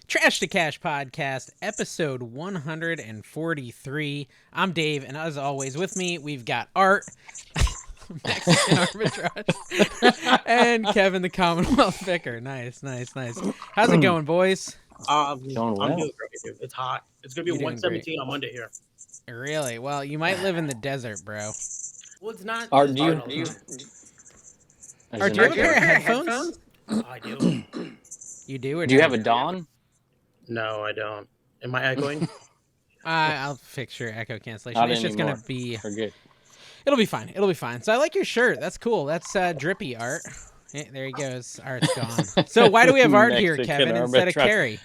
Trash to Cash podcast, episode 143. I'm Dave, and as always, with me, we've got Art, Mexican Arbitrage, and Kevin, the Commonwealth Vicar. Nice. How's it going, boys? I'm doing great, dude. It's hot. It's going to be You're 117 on Monday here. Really? Well, you might live in the desert, bro. Well, it's not. Art, do you Art, do you have a pair of headphones? I do. You do? Or Do you have a Dawn? No, I don't. Am I echoing? I'll fix your echo cancellation. It's just going to be... Forget. It'll be fine. So I like your shirt. That's cool. That's drippy, Art. Hey, there he goes. Art's gone. So why do we have Art here, Kevin, instead of Carrie?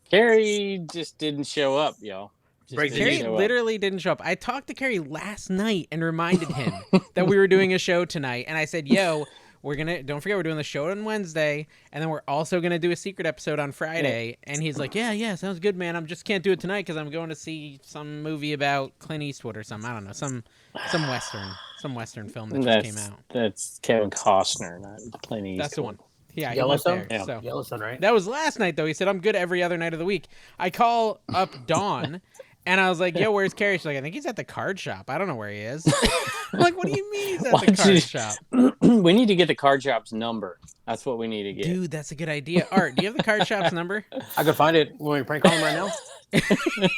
Carrie just didn't show up, y'all. Carrie literally didn't show up. I talked to Carrie last night and reminded him that we were doing a show tonight. And I said, yo, don't forget we're doing the show on Wednesday. And then we're also going to do a secret episode on Friday. Yeah. And he's like, yeah, sounds good, man. I just can't do it tonight because I'm going to see some movie about Clint Eastwood or something. I don't know. Some Western film that just came out. That's Kevin Costner, not Clint Eastwood. That's the one. Yeah, Yellowstone? There, so. Yellowstone, right? That was last night, though. He said, I'm good every other night of the week. I call up Dawn, and I was like, yo, where's Carrie? She's like, I think he's at the card shop. I don't know where he is. I'm like, what do you mean he's at the card shop? We need to get the card shop's number. That's what we need to get. Dude, that's a good idea. Art, do you have the card shop's number? I could find it. Want me to prank call him right now?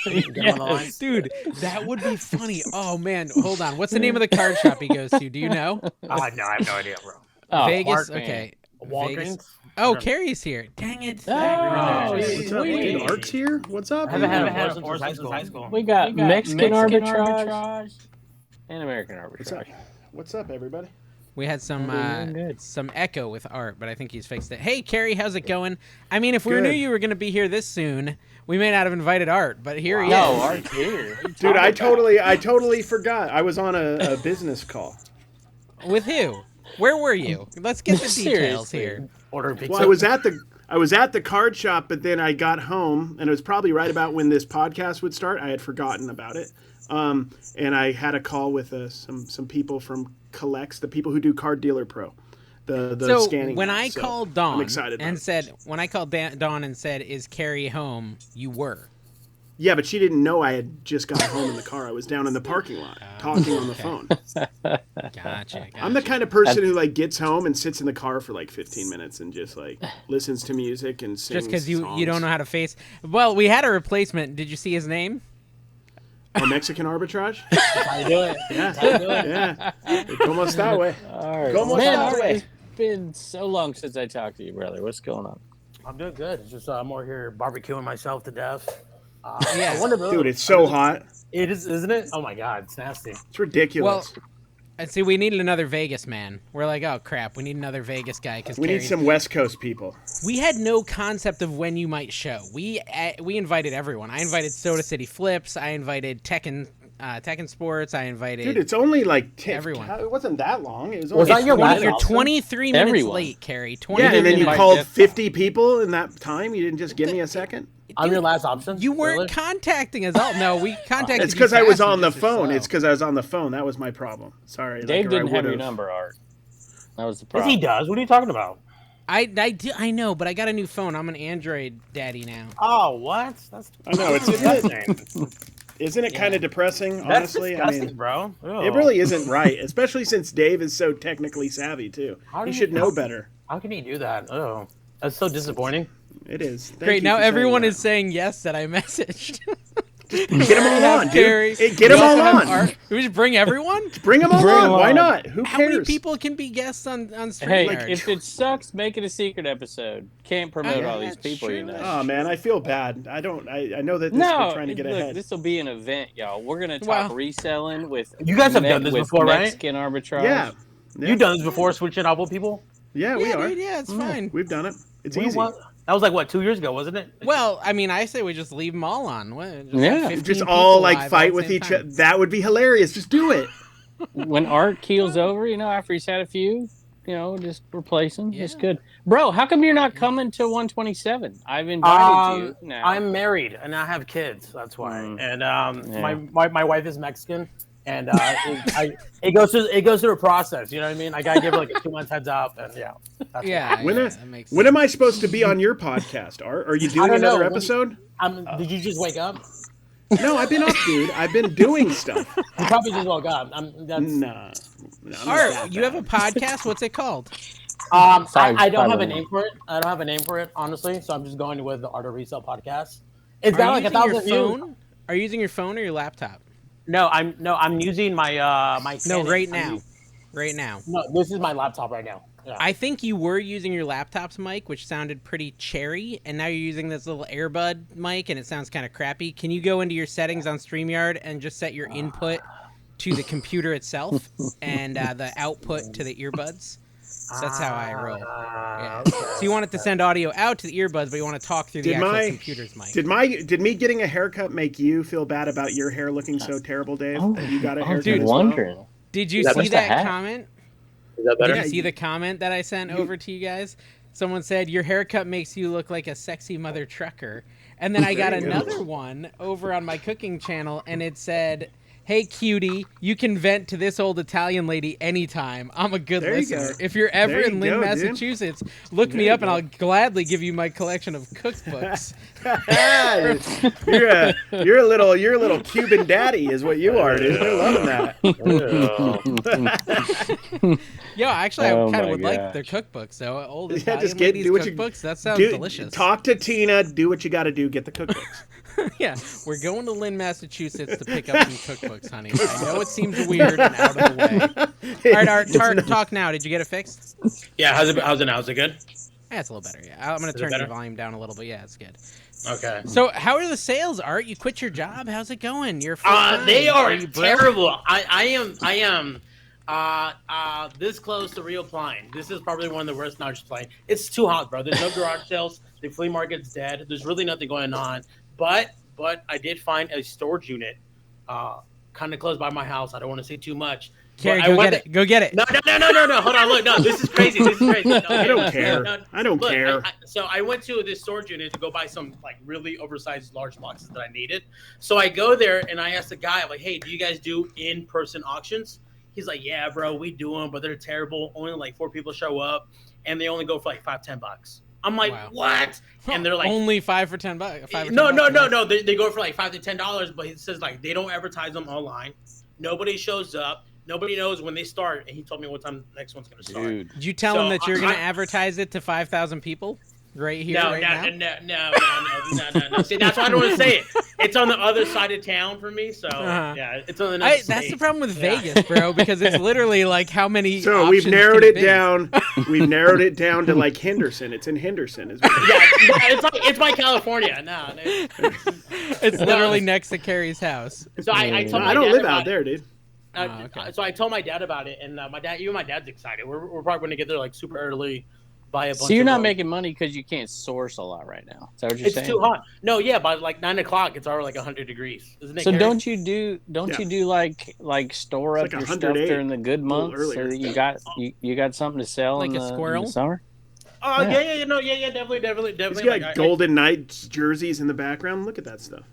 Yes. Dude, that would be funny. Oh, man. Hold on. What's the name of the card shop he goes to? Do you know? No, I have no idea, bro. Vegas? Okay. Walgreens? Oh, Carrie's here. Dang it. What's up, dude? Art's here? What's up? I haven't had a horse since high school. We got Mexican arbitrage and American arbitrage. What's up, everybody? We had some echo with Art, but I think he's fixed it. Hey, Carrie, how's it going? I mean, if we knew you were going to be here this soon, we may not have invited Art, but here he is. No, Art's here. Dude, I totally forgot. I was on a business call. With who? Where were you? Let's get the details here. Order pizza. Well, I was at the card shop, but then I got home, and it was probably right about when this podcast would start. I had forgotten about it, and I had a call with some people from Collects, the people who do Card Dealer Pro, the scanning. When I called Dawn, I'm excited and said, when I called Dawn and said, "Is Carrie home?" You were. Yeah, but she didn't know I had just got home in the car. I was down in the parking lot talking on the phone. Gotcha. I'm the kind of person who gets home and sits in the car for 15 minutes and just listens to music and sings. Just because you don't know how to face. Well, we had a replacement. Did you see his name? Oh, Mexican arbitrage? How you doing? Yeah. Como está, güey? All right. Como está, güey? It's been so long since I talked to you, brother. What's going on? I'm doing good. It's just I'm over here barbecuing myself to death. Yeah, dude, it's so hot. It is, isn't it? Oh my God, it's nasty. It's ridiculous. Well, I see. We needed another Vegas man. We're like, oh crap, we need another Vegas guy because we need some West Coast people. We had no concept of when you might show. We invited everyone. I invited Soda City Flips. I invited Tekken Sports. I invited. Dude, it's only everyone. It wasn't that long. It was only. You're 23 minutes everyone. Late, Carrie. Yeah, and then you called 50 people in that time. You didn't just give me a second. I'm your last option. You weren't contacting us. Oh no, we contacted. It's because I was on the phone. It's because I was on the phone. That was my problem. Sorry, Dave didn't have your number, Art. That was the problem. Yes, he does. What are you talking about? I know, but I got a new phone. I'm an Android daddy now. Oh, what? I know. Isn't it kind of depressing, honestly? That's disgusting, bro. Ew. It really isn't right, especially since Dave is so technically savvy too. He should know better. How can he do that? Oh, that's so disappointing. It is. Great. Now everyone is saying yes that I messaged. Get them all on, dude. Hey, get them all on. We just bring everyone? Bring them all on. Why not? Who cares? How many people can be guests on StreamYard? Hey, if it sucks, make it a secret episode. Can't promote all these people, true. you know. Oh, man, I feel bad. I know that we're trying to get ahead. This will be an event, y'all. We're going to talk reselling with you guys have done this before, right? Mexican arbitrage. Yeah. You've done this before, switching out with people? Yeah, we are. Dude, yeah, it's fine. We've done it. It's easy. That was 2 years ago, wasn't it? Well, I mean, I say we just leave them all on. Just all fight with each other. That would be hilarious. Just do it. When Art keels over, after he's had a few, just replace him. Yeah. It's good. Bro, how come you're not coming to 127? I've invited you now. I'm married and I have kids. That's why. And my wife is Mexican. and it goes through a process. You know what I mean? I gotta give it like a 2 months heads up, and that's Yeah. When, that makes when sense. am I supposed to be on your podcast, Art? Are you doing don't know. another episode? Did you just wake up? No, I've been up, dude. I've been doing stuff. You probably just woke up. Nah. Art, you have a podcast? What's it called? I don't have a 511. name for it. I don't have a name for it, honestly. So I'm just going with the Art of Resale podcast. It's Are got you like using 1,000 your views. phone? Are you using your phone or your laptop? No, I'm using my my. No, Canon. right now. Right now. No, this is my laptop right now. Yeah. I think you were using your laptop's mic, which sounded pretty cherry, and now you're using this little earbud mic, and it sounds kind of crappy. Can you go into your settings on StreamYard and just set your input to the computer itself and the output to the earbuds? So that's how I roll. Yeah. Okay. So you want it to send audio out to the earbuds, but you want to talk through the actual computer's mic. Did me getting a haircut make you feel bad about your hair looking so terrible, Dave? That you got a haircut dude, as well? wondering. Did you Is that see what's the that hat? comment? Is that better? Did you see the comment that I sent over to you guys? Someone said, your haircut makes you look like a sexy mother trucker. And then I got There you go. another one over on my cooking channel, and it said, hey, cutie, you can vent to this old Italian lady anytime. I'm a good There you listener. go. If you're ever There you in Lynn, go, dude. Massachusetts, look me There up, you and I'll go. gladly give you my collection of cookbooks. you're a little Cuban daddy, is what you are, dude. They're loving that. Yo, actually, I Oh kind of my would like gosh. their cookbooks, though. Old Yeah, Italian just ladies' do what you cookbooks, that sounds do. delicious. Talk to Tina. Do what you got to do. Get the cookbooks. Yeah, we're going to Lynn, Massachusetts to pick up some cookbooks, honey. I know it seems weird and out of the way. All right, Art, talk now. Did you get it fixed? Yeah. How's it now? Is it good? Yeah, it's a little better. Yeah, I'm going to Is it turn the better? volume down a little bit. Yeah, it's good. Okay. So, how are the sales, Art? You quit your job. How's it going? You're full-time. They are you broke? terrible. I am this close to reapplying. This is probably one of the worst. Not just playing. It's too hot, bro. There's no garage sales. The flea market's dead. There's really nothing going on. But I did find a storage unit, kind of close by my house. I don't want to say too much. Carrie, But go get it. Go get it. No. Hold on. Look, no. This is crazy. No, I don't care. I don't Look, care. So I went to this storage unit to go buy some like really oversized large boxes that I needed. So I go there and I asked the guy, I'm like, hey, do you guys do in-person auctions? He's like, yeah, bro, we do them, but they're terrible. Only like 4 people show up, and they only go for like $5-10. I'm like, Wow. what? And they're like, only 5 for $10. 5 or $10 no. They go for like $5 to $10, but he says like they don't advertise them online. Nobody shows up. Nobody knows when they start. And he told me what time the next one's going to start. Dude. Did you tell So, him that you're going to I- advertise it to 5,000 people right here, right now? No. See, that's why I don't want to say it. It's on the other side of town for me, so yeah, it's on another That's the state. problem with Yeah. Vegas, bro, because it's literally like how many So we've options narrowed can it be? down. We've narrowed it down to like Henderson. It's in Henderson. Is what Yeah, it's by California. No, It's literally next to Carrie's house. so I told my I don't dad live about out there, dude. Okay. So I told my dad about it, and my dad's excited. We're probably going to get there like super early, buy a bunch. So you're of not them. making money because you can't source a lot right now. Is that what you're It's saying? too hot. No, yeah, by like 9 o'clock, it's already like 100 degrees, isn't it? So Carrie? don't you Yeah. do like store It's up like your stuff 108, during the good months so earlier. that you got something to sell Like in a the, squirrel? in the summer? Oh Yeah. yeah, definitely. He's got Like, Golden Knights jerseys in the background. Look at that stuff.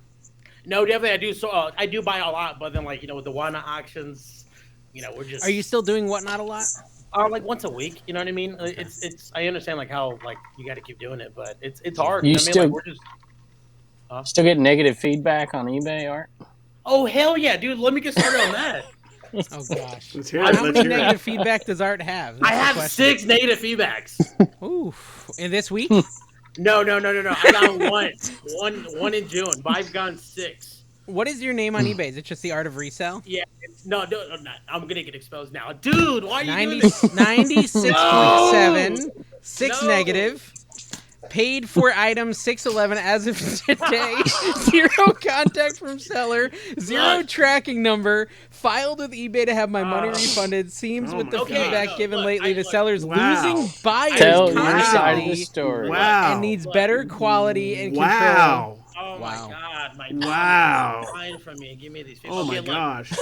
No, definitely I do. So I do buy a lot, but then like with the Wana auctions, we're just. Are you still doing whatnot a lot? like once a week? You know what I mean? It's. I understand like how like you got to keep doing it, but it's hard. You I mean, still- like, we're just. Still get negative feedback on eBay, Art? Oh hell yeah, dude! Let me get started on that. Oh gosh. Let's hear How it. How Let's many hear it. negative feedback does Art have? That's I the have question. 6 negative feedbacks. Oof. In this week? No. I got one in June. But I've gone 6. What is your name on eBay? Is it just the Art of Resell? Yeah. No, not. I'm gonna get exposed now, dude. Why are you 90, doing this? 96.7, 6 No. negative. Paid for item 611 as of today. 0 contact from seller. 0 Look. tracking number. Filed with eBay to have my money refunded. Seems Oh with the my feedback God. given Look, lately, the look. seller's Wow. losing buyers Tell your Wow. side of the constantly story. Wow. and needs better quality and control. Wow. Oh Wow. my god, my Wow. God, buying from me. Give me these. Oh my look, gosh.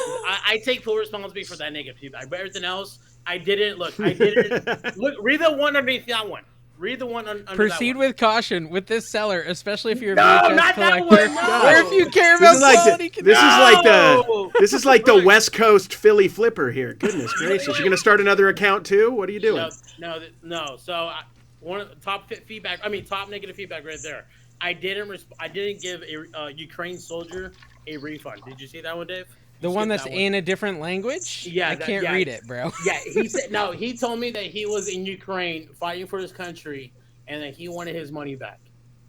I take full responsibility for that negative feedback. But everything else, I didn't. Look, I didn't. Look, read the one underneath that one. Read the one under Proceed that one. with caution with this seller, especially if you're a No, VHS not that collector, one, no. or if you care about quality control. This is like the West Coast Philly flipper here. Goodness gracious! You're gonna start another account too? What are you doing? No. So one of the top feedback. I mean, top negative feedback right there. I didn't give a Ukraine soldier a refund. Did you see that one, Dave? The one that's in a different language? Yeah, I can't read it, bro. Yeah, he said no. He told me that he was in Ukraine fighting for his country, and that he wanted his money back.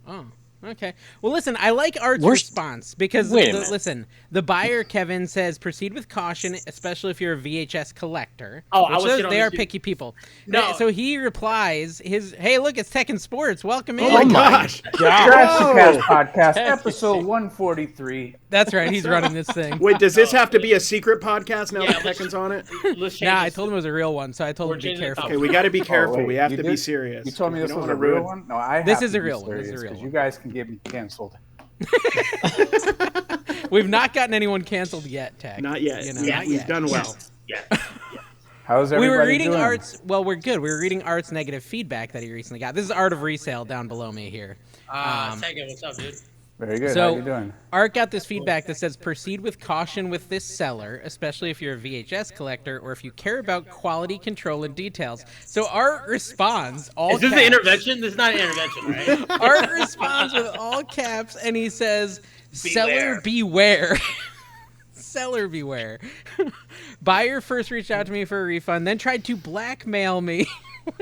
Oh, okay. Well, listen, I like Art's response because, listen, the buyer, Kevin, says proceed with caution, especially if you're a VHS collector. They are picky people. No. So he replies, hey, look, it's Tech and Sports. Welcome in. Oh, my gosh. Jurassic Podcast, episode 143. That's right. He's running this thing. Wait, does this have to be a secret podcast now that Tekken's on it? Nah, I told him it was a real one, so I told him to be careful. Okay, we got to be careful. wait, we have to you be did? serious. You told me this We was don't a wanna real ruin- one? No, I have This to is a be real one. This is a serious, real 'cause one. You guys can get me canceled. We've not gotten anyone canceled yet, Tech. Not yet. You know, Yeah, not we've yet. done well. Yeah. How's We everybody were reading doing? Art's. Well, we're good. We were reading Art's negative feedback that he recently got. This is Art of Resale down below me here. Tegan, what's up, dude? Very good. So, How you doing? Art got this feedback that says proceed with caution with this seller, especially if you're a VHS collector or if you care about quality control and details. So Art responds all Is this caps. an intervention? This is not an intervention, right? Art responds with all caps and he says, "Seller beware." Seller beware. Buyer first reached out to me for a refund, then tried to blackmail me.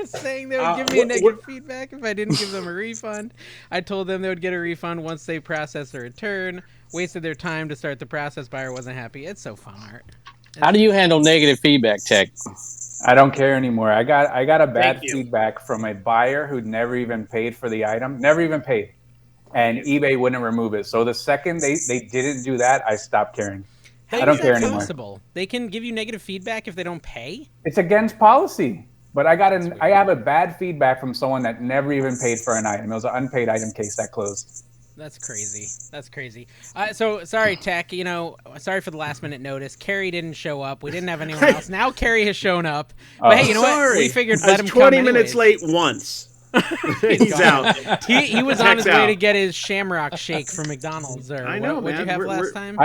Saying they would give me a negative feedback if I didn't give them a refund. I told them they would get a refund once they processed the return. Wasted their time to start the process. Buyer wasn't happy. It's so fun, Art. How do you handle negative feedback, Tech? I don't care anymore. I got a bad feedback from a buyer who never even paid for the item. Never even paid. And eBay wouldn't remove it. So the second they didn't do that, I stopped caring. I don't care anymore. Possible? They can give you negative feedback if they don't pay? It's against policy. But I have a bad feedback from someone that never even paid for an item. It was an unpaid item case that closed. That's crazy. That's crazy. So sorry, Tech. You know, sorry for the last minute notice. Carrie didn't show up. We didn't have anyone else. Now Carrie has shown up. But hey, you know what? We figured let him come 20 minutes anyways. late once. He's out. He was on his Tech's way out. to get his Shamrock Shake from McDonald's. Or I know, what'd man. you have We're- last time?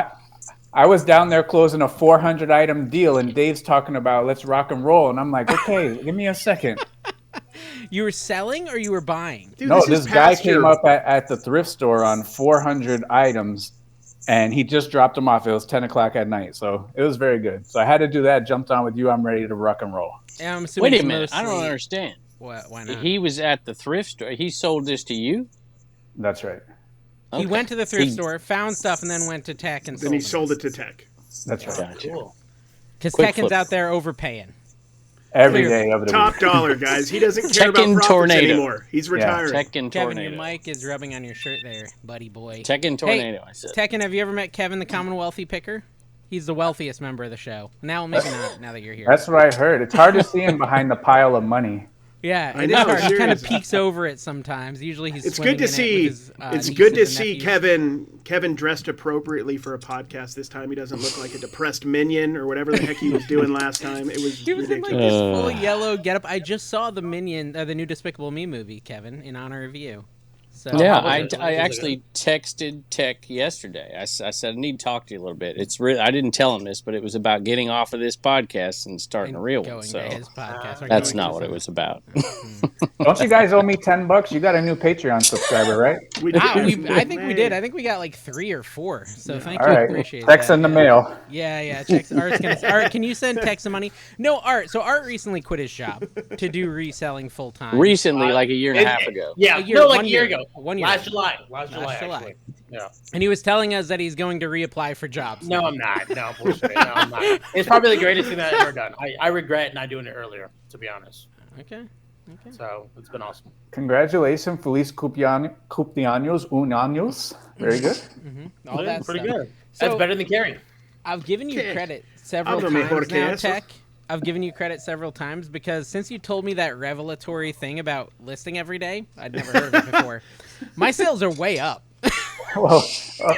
I was down there closing a 400 item deal, and Dave's talking about let's rock and roll, and I'm like, okay, give me a second. You were selling or you were buying? Dude, No, this this is guy past came your- up at the thrift store on 400 items, and he just dropped them off. It was 10 o'clock at night, so it was very good. So I had to do that. Jumped on with you. I'm ready to rock and roll. Yeah, I'm assuming Wait it's a minute. I don't mostly- understand. What? Why not? He was at the thrift store. He sold this to you? That's right. He Okay. went to the thrift He- store, found stuff, and then went to Tech and Then he sold sold it to Tech. That's right. Gotcha. Cool. Because Quick Tekken's flip. out there overpaying. Every day of the Top week. dollar, guys. He doesn't care about Tekken profits Tornado. anymore. He's retiring. Tekken Kevin, Tornado. your mic is rubbing on your shirt there, buddy boy. Tekken Tornado, I said. Tekken, have you ever met Kevin, the Commonwealthy picker? He's the wealthiest member of the show. Now, maybe not, now that you're here. That's what I heard. It's hard to see him behind the pile of money. Yeah, I it is know, hard. He kind of seriously. peeks over it sometimes. Usually he's It's swimming good to in it see. with his, It's nieces good to and see nephews. Kevin dressed appropriately for a podcast this time. He doesn't look like a depressed minion or whatever the heck he was doing last time. It was He was in like ridiculous. this full yellow getup. I just saw the Minion, the new Despicable Me movie, Kevin, in honor of you. So Yeah, was it? I Was it actually texted Tech yesterday. I said I need to talk to you a little bit. It's really I didn't tell him this, but it was about getting off of this podcast and starting a real going one. to So his podcast. Or that's going not to what it some- was about. Don't you guys owe me $10? You got a new Patreon subscriber, right? We Ah, did. I think we did. I think we got like 3 or 4. So thank All you. right. Appreciate Text that. in the Yeah. mail. Yeah. Art, can you send Tex some money? No, Art. So Art recently quit his job to do reselling full time. Recently, like a year and a half ago. Yeah, A year- no, like one a year year. ago. 1 year. Last July. Last July. Actually. Yeah. And he was telling us that he's going to reapply for jobs. No, I'm not. No, bullshit. No, I'm not. It's probably the greatest thing that I've ever done. I regret not doing it earlier, to be honest. Okay. So it's been awesome. Congratulations, Feliz cumpleaños, un años. Very good. All that Pretty stuff. good. So- That's better than carrying. I've given you Okay. credit several Hablo mejor times que now, eso. Tech. I've given you credit several times because since you told me that revelatory thing about listing every day, I'd never heard of it before. My sales are way up. Well,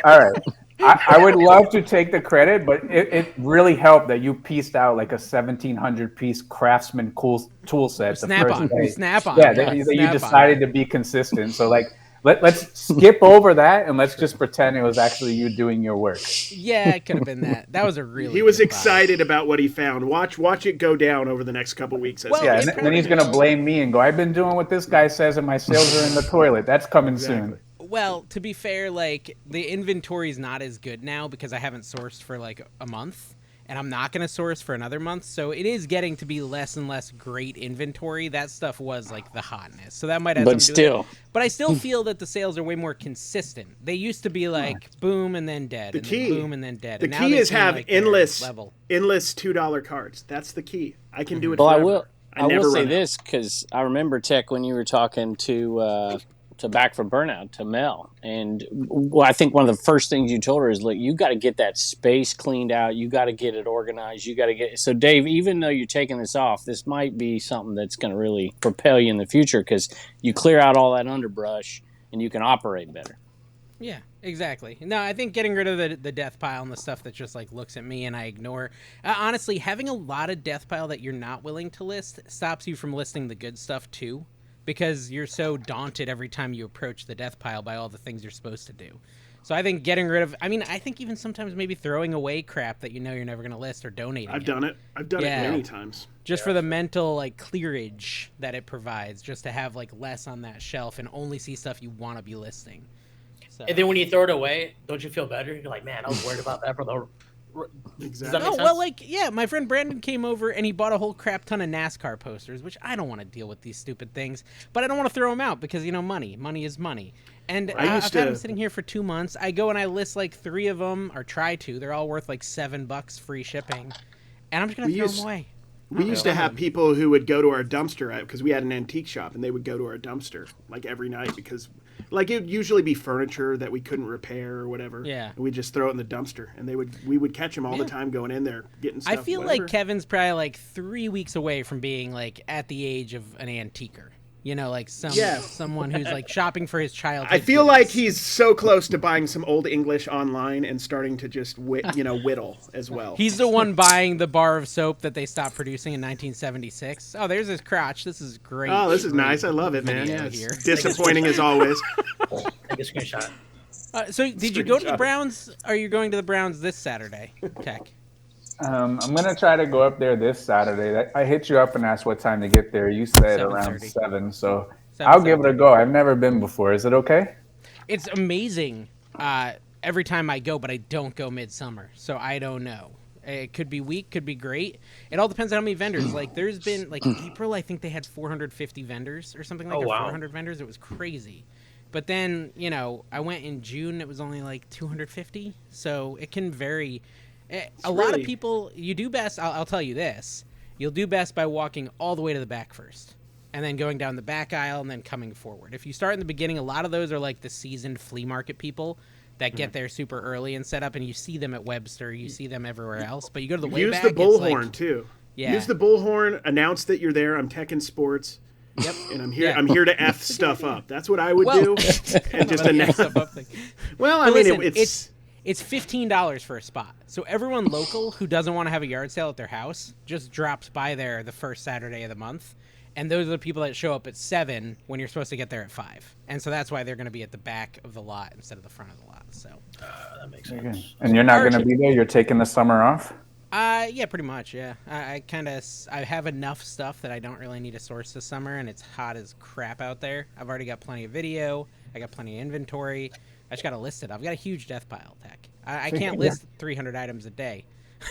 all right. I would love to take the credit, but it really helped that you pieced out like a 1,700 piece Craftsman cool tool set the Snap first on, day. snap on. Yeah, Yeah, that you snap on. decided to be consistent. So like, let's skip over that and let's just pretend it was actually you doing your work. Yeah, it could have been that. That was a really. He was good excited about what he found. Watch it go down over the next couple weeks. Well, Yeah, it and then he's gonna blame me and go, "I've been doing what this guy says, and my sales are in the toilet." That's coming soon. Well, to be fair, like the inventory is not as good now because I haven't sourced for like a month, and I'm not going to source for another month. So it is getting to be less and less great inventory. That stuff was like the hotness, so that might have But something to do with still. it. But I still feel that the sales are way more consistent. They used to be like boom and then dead, and then boom and then dead. The and now key they is seem have like they're endless level. $2 cards. That's the key. I can do it. Well, forever. I will never say run out. this because I remember Tech when you were talking to Back from Burnout to Mel, and I think one of the first things you told her is, look, you got to get that space cleaned out, you got to get it organized, you got to get. So Dave, even though you're taking this off, this might be something that's going to really propel you in the future because you clear out all that underbrush and you can operate better. Yeah, exactly. No, I think getting rid of the death pile and the stuff that just like looks at me and I ignore. Honestly, having a lot of death pile that you're not willing to list stops you from listing the good stuff too, because you're so daunted every time you approach the death pile by all the things you're supposed to do. So I think getting rid of, I think even sometimes maybe throwing away crap that you know you're never going to list or donating. I've done it. I've done it many times. Just for the mental like clearage that it provides, just to have like less on that shelf and only see stuff you want to be listing. So. And then when you throw it away, don't you feel better? You're like, man, I was worried about that for the. Exactly. Does that make sense? Well, like, yeah, my friend Brandon came over and he bought a whole crap ton of NASCAR posters, which I don't want to deal with these stupid things, but I don't want to throw them out because, money is money. And I've had them sitting here for 2 months. I go and I list like 3 of them, or try to. They're all worth like $7 free shipping, and I'm just going to throw them away. We used to have people who would go to our dumpster because we had an antique shop, and they would go to our dumpster like every night because, like, it would usually be furniture that we couldn't repair or whatever. Yeah, and we'd just throw it in the dumpster, and we would catch them all the time going in there getting stuff. I feel like Kevin's probably like 3 weeks away from being like at the age of an antiquer. Like someone who's like shopping for his childhood. I feel like he's so close to buying some old English online and starting to just whittle as well. He's the one buying the bar of soap that they stopped producing in 1976. Oh, there's his crotch. This is great. Oh, this is nice. I love it, man. Yeah, here. Disappointing as always. Take a screenshot. So did you go to the Browns? Are you going to the Browns this Saturday, Tech? I'm gonna try to go up there this Saturday. I hit you up and asked what time to get there. You said around 7, so I'll give it a go. I've never been before. Is it okay? It's amazing every time I go, but I don't go midsummer, so I don't know. It could be weak, could be great. It all depends on how many vendors. Like there's been like April, I think they had 450 vendors or something like that. 400 vendors. It was crazy. But then I went in June. It was only like 250, so it can vary. A lot of people, you do best, I'll tell you this, you'll do best by walking all the way to the back first, and then going down the back aisle and then coming forward. If you start in the beginning, a lot of those are like the seasoned flea market people that get there super early and set up, and you see them at Webster, you see them everywhere else, but you go to the way back. Use the bullhorn, too. Yeah. Use the bullhorn, announce that you're there, I'm Tech and Sports. Yep, and I'm here. I'm here to f stuff up. That's what I would do, and just announce. Well, I mean, listen, it's $15 for a spot. So everyone local who doesn't want to have a yard sale at their house just drops by there the first Saturday of the month. And those are the people that show up at 7 when you're supposed to get there at 5. And so that's why they're going to be at the back of the lot instead of the front of the lot. So that makes sense. And you're not going to be there? You're taking the summer off? Yeah, pretty much, yeah. I have enough stuff that I don't really need to source this summer, and it's hot as crap out there. I've already got plenty of video. I got plenty of inventory. I just got to list it. I've got a huge death pile, Tech. I can't list 300 items a day.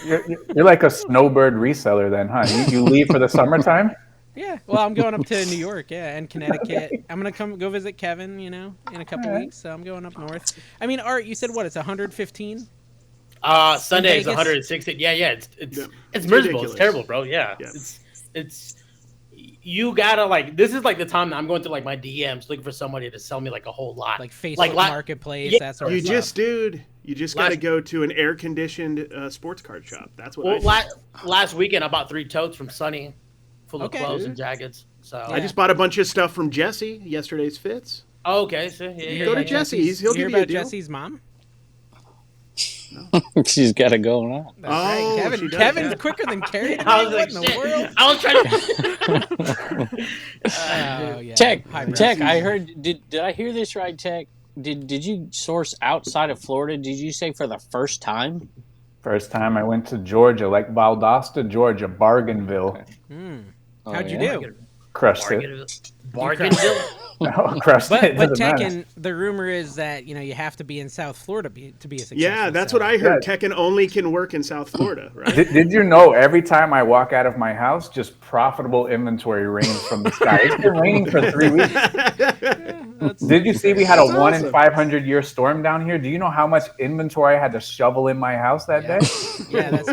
You're like a snowbird reseller then, huh? You leave for the summertime? Yeah. Well, I'm going up to New York, and Connecticut. I'm going to go visit Kevin, in a couple weeks, so I'm going up north. I mean, Art, you said what? It's 115? Sunday is 160. Yeah. It's miserable. Ridiculous. It's terrible, bro. Yeah. It's you gotta this is like the time that I'm going through like my DMs looking for somebody to sell me like a whole lot, like Facebook Marketplace. That sort of stuff. You just got to go to an air conditioned sports card shop. That's what. Last weekend I bought 3 totes from Sunny, full of clothes and jackets. So I just bought a bunch of stuff from Jesse. Yesterday's fits. Oh, okay, so go to Jesse's. He'll give you a deal. Jesse's mom. She's got it going on. That's right. Kevin's quicker than Carrie. I was What like, in the shit. world? I was trying to. Oh, yeah. Tech. I heard. Did I hear this right, Tech? Did you source outside of Florida? Did you say for the first time? First time I went to Georgia, like Valdosta, Georgia, Bargainville. How'd you do? Crushed it. Bargainville. No, crushed it. But Doesn't matter. Tekken, the rumor is that you have to be in South Florida to be a successful. Yeah, that's seller. what I heard. Yeah. Tekken only can work in South Florida, right? Did you know every time I walk out of my house, just profitable inventory rains from the sky? It's been raining for 3 weeks. Did you see we had a 1 in 500 year storm down here? Do you know how much inventory I had to shovel in my house that day? Yeah, that's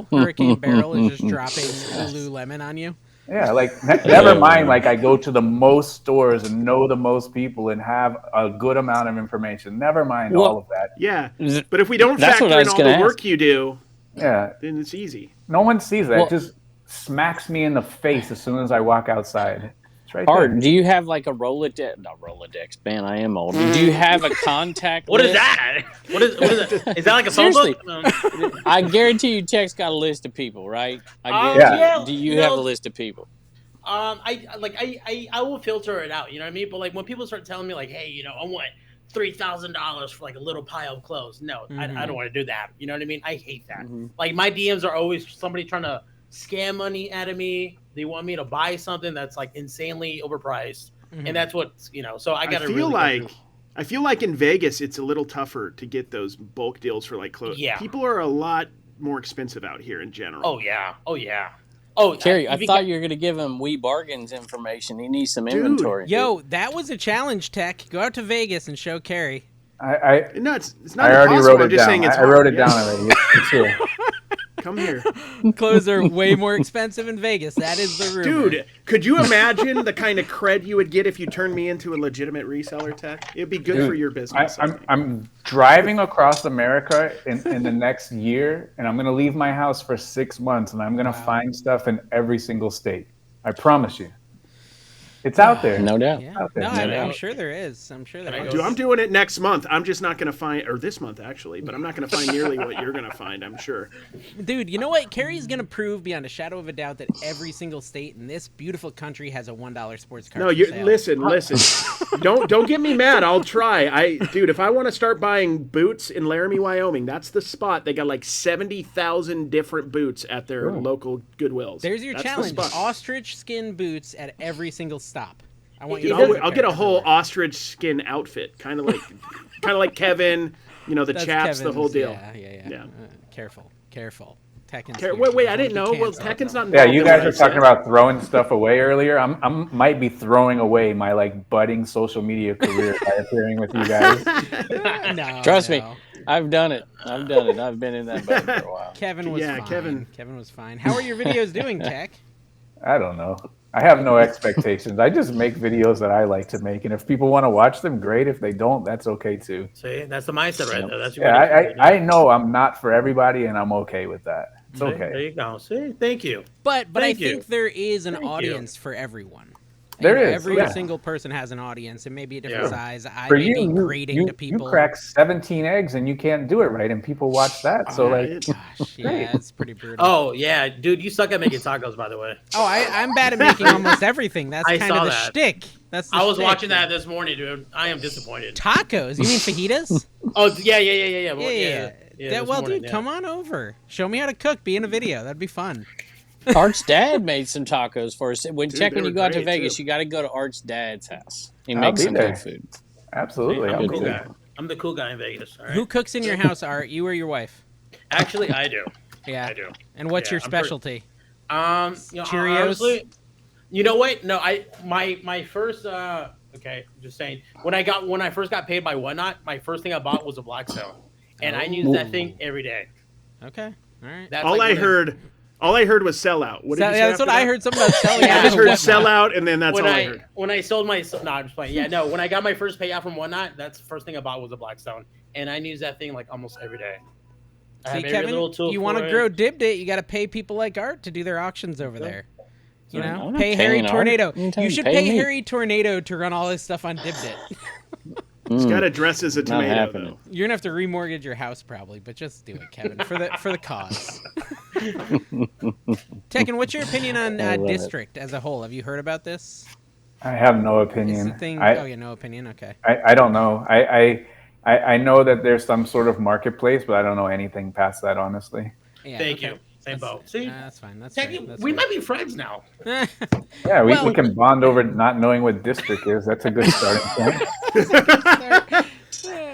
Hurricane Barrel is just dropping Lululemon on you. Yeah, like never mind. Like I go to the most stores and know the most people and have a good amount of information. Never mind all of that. Yeah, but if we don't factor in all the work you do, yeah, then it's easy. No one sees that. It just smacks me in the face as soon as I walk outside. It's right Art, there. do you have like a Rolodex? Not Rolodex, man. I am old. Do you have a contact? What list? is that? What is that? Is that like a phone Seriously. book? I guarantee you, Tech's got a list of people, right? Yeah. Do you have a list of people? I will filter it out. You know what I mean? But like when people start telling me like, hey, I want $3,000 for like a little pile of clothes. No, I don't want to do that. You know what I mean? I hate that. Like my DMs are always somebody trying to scam money out of me. They want me to buy something that's like insanely overpriced, and that's what So I got to I feel like in Vegas it's a little tougher to get those bulk deals for like clothes. Yeah, people are a lot more expensive out here in general. Oh yeah. Terry, I thought you were going to give him We Bargains information. He needs some inventory. Yo, that was a challenge, Tech. Go out to Vegas and show Carrie. No, it's not. I already wrote it down. I wrote it down already. It's here. Come here. Clothes are way more expensive in Vegas. That is the rumor. Dude, could you imagine the kind of cred you would get if you turned me into a legitimate reseller, Tech? It'd be good for your business. I'm driving across America in the next year, and I'm going to leave my house for 6 months, and I'm going to find stuff in every single state. I promise you. It's out there. No doubt. Yeah. Out there. No, No I'm doubt. sure there is. Dude, I'm doing it next month. I'm just not going to find, or this month actually, but I'm not going to find nearly what you're going to find, I'm sure. Dude, you know what? Carrie's going to prove beyond a shadow of a doubt that every single state in this beautiful country has a $1 sports card. No, listen. Don't get me mad. I'll try. Dude, if I want to start buying boots in Laramie, Wyoming, that's the spot. They got like 70,000 different boots at their local Goodwills. There's your That's challenge. Ostrich skin boots at every single stop. I want you. I'll get a whole ostrich skin outfit, kind of like Kevin. That's chaps, Kevin's, the whole deal. Yeah. Careful. Tekken's wait! I didn't know. Well, Tekken's not. Yeah, you guys were talking about throwing stuff away earlier. I might be throwing away my like budding social media career by appearing with you guys. Trust me, I've done it. I've been in that boat for a while. Kevin was fine. Kevin was fine. How are your videos doing, Tech? I don't know. I have no expectations. I just make videos that I like to make, and if people want to watch them, great. If they don't, that's okay too. See, that's the mindset right there. That's I know I'm not for everybody, and I'm okay with that. It's okay. There you go. See, thank you. But I think there is an audience for everyone. There is. Every single person has an audience. It may be a different size. I For may be you, grading to people. You crack 17 eggs and you can't do it right, and people watch that. So gosh, yeah, it's pretty brutal. Oh yeah, dude, you suck at making tacos, by the way. Oh, I'm bad at making almost everything. That's kind of the shtick. I was watching that this morning, dude. I am disappointed. Tacos? You mean fajitas? Oh yeah. Well, dude, come on over. Show me how to cook. Be in a video. That'd be fun. Art's dad made some tacos for us. When you go out to Vegas, too. you got to go to Art's dad's house. He makes some good food. Absolutely. I'm the cool guy. I'm the cool guy in Vegas. All right? Who cooks in your house, Art? You or your wife? Actually, I do. Yeah, I do. And what's your specialty? Cheerios. Honestly, you know what? No, my first. Okay, just saying. When I first got paid by Whatnot, my first thing I bought was a Blackstone, and I used that thing every day. Okay, all right. That's all I heard was sellout. What did you say? That's what I heard. Something about selling. I just heard sellout, and then that's all I heard. When I sold my, no, I'm just playing. Yeah, no. When I got my first payout from Whatnot, that's the first thing I bought was a Blackstone, and I use that thing like almost every day. See, Kevin, you want to grow Dibdit, you got to pay people like Art to do their auctions over there. You know, pay Harry Tornado. You should pay Harry Tornado to run all his stuff on Dibdit. It's got to dress as a Not tomato, happening. though. You're gonna have to remortgage your house probably, but just do it, Kevin, for the cause. Tekken, what's your opinion on I love it. District as a whole? Have you heard about this? I have no Is the opinion. thing? Oh, yeah, no opinion. Okay. I don't know. I know that there's some sort of marketplace, but I don't know anything past that, honestly. Yeah, Thank okay. you. Same boat. See, That's fine. That's Tech, fair. That's we fair. might be friends now. Yeah, we Well- can bond over not knowing what district is. That's a good starting point.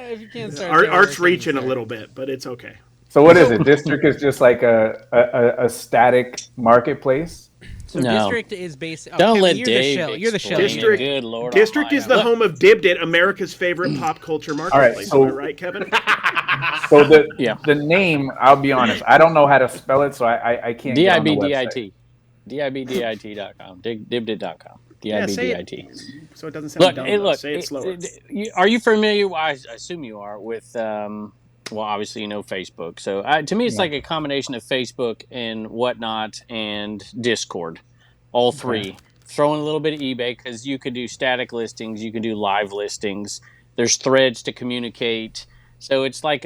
If you can't start there, Art's where can you reaching a start? little bit, but it's okay. So what is it? District is just like a static marketplace. So No. District is based. Oh, Don't Kevin, let you're Dave the shill. You're the shill. explain it. District- Good Lord District is the Almighty. home of Dibbed It, America's favorite pop culture marketplace. so- Am I right, Kevin? So Yeah. the name, I'll be honest, I don't know how to spell it, so I can't get on the website. DIBDIT.com. Dibdit.com. Yeah, say it. DIBDIT. So it doesn't sound dumb. Though. Look. Say it slower. Are you familiar? I assume you are with. Well, obviously you know Facebook. So to me, it's like a combination of Facebook and whatnot and Discord, all three. Throw in a little bit of eBay because you could do static listings, you could do live listings. There's threads to communicate. So it's like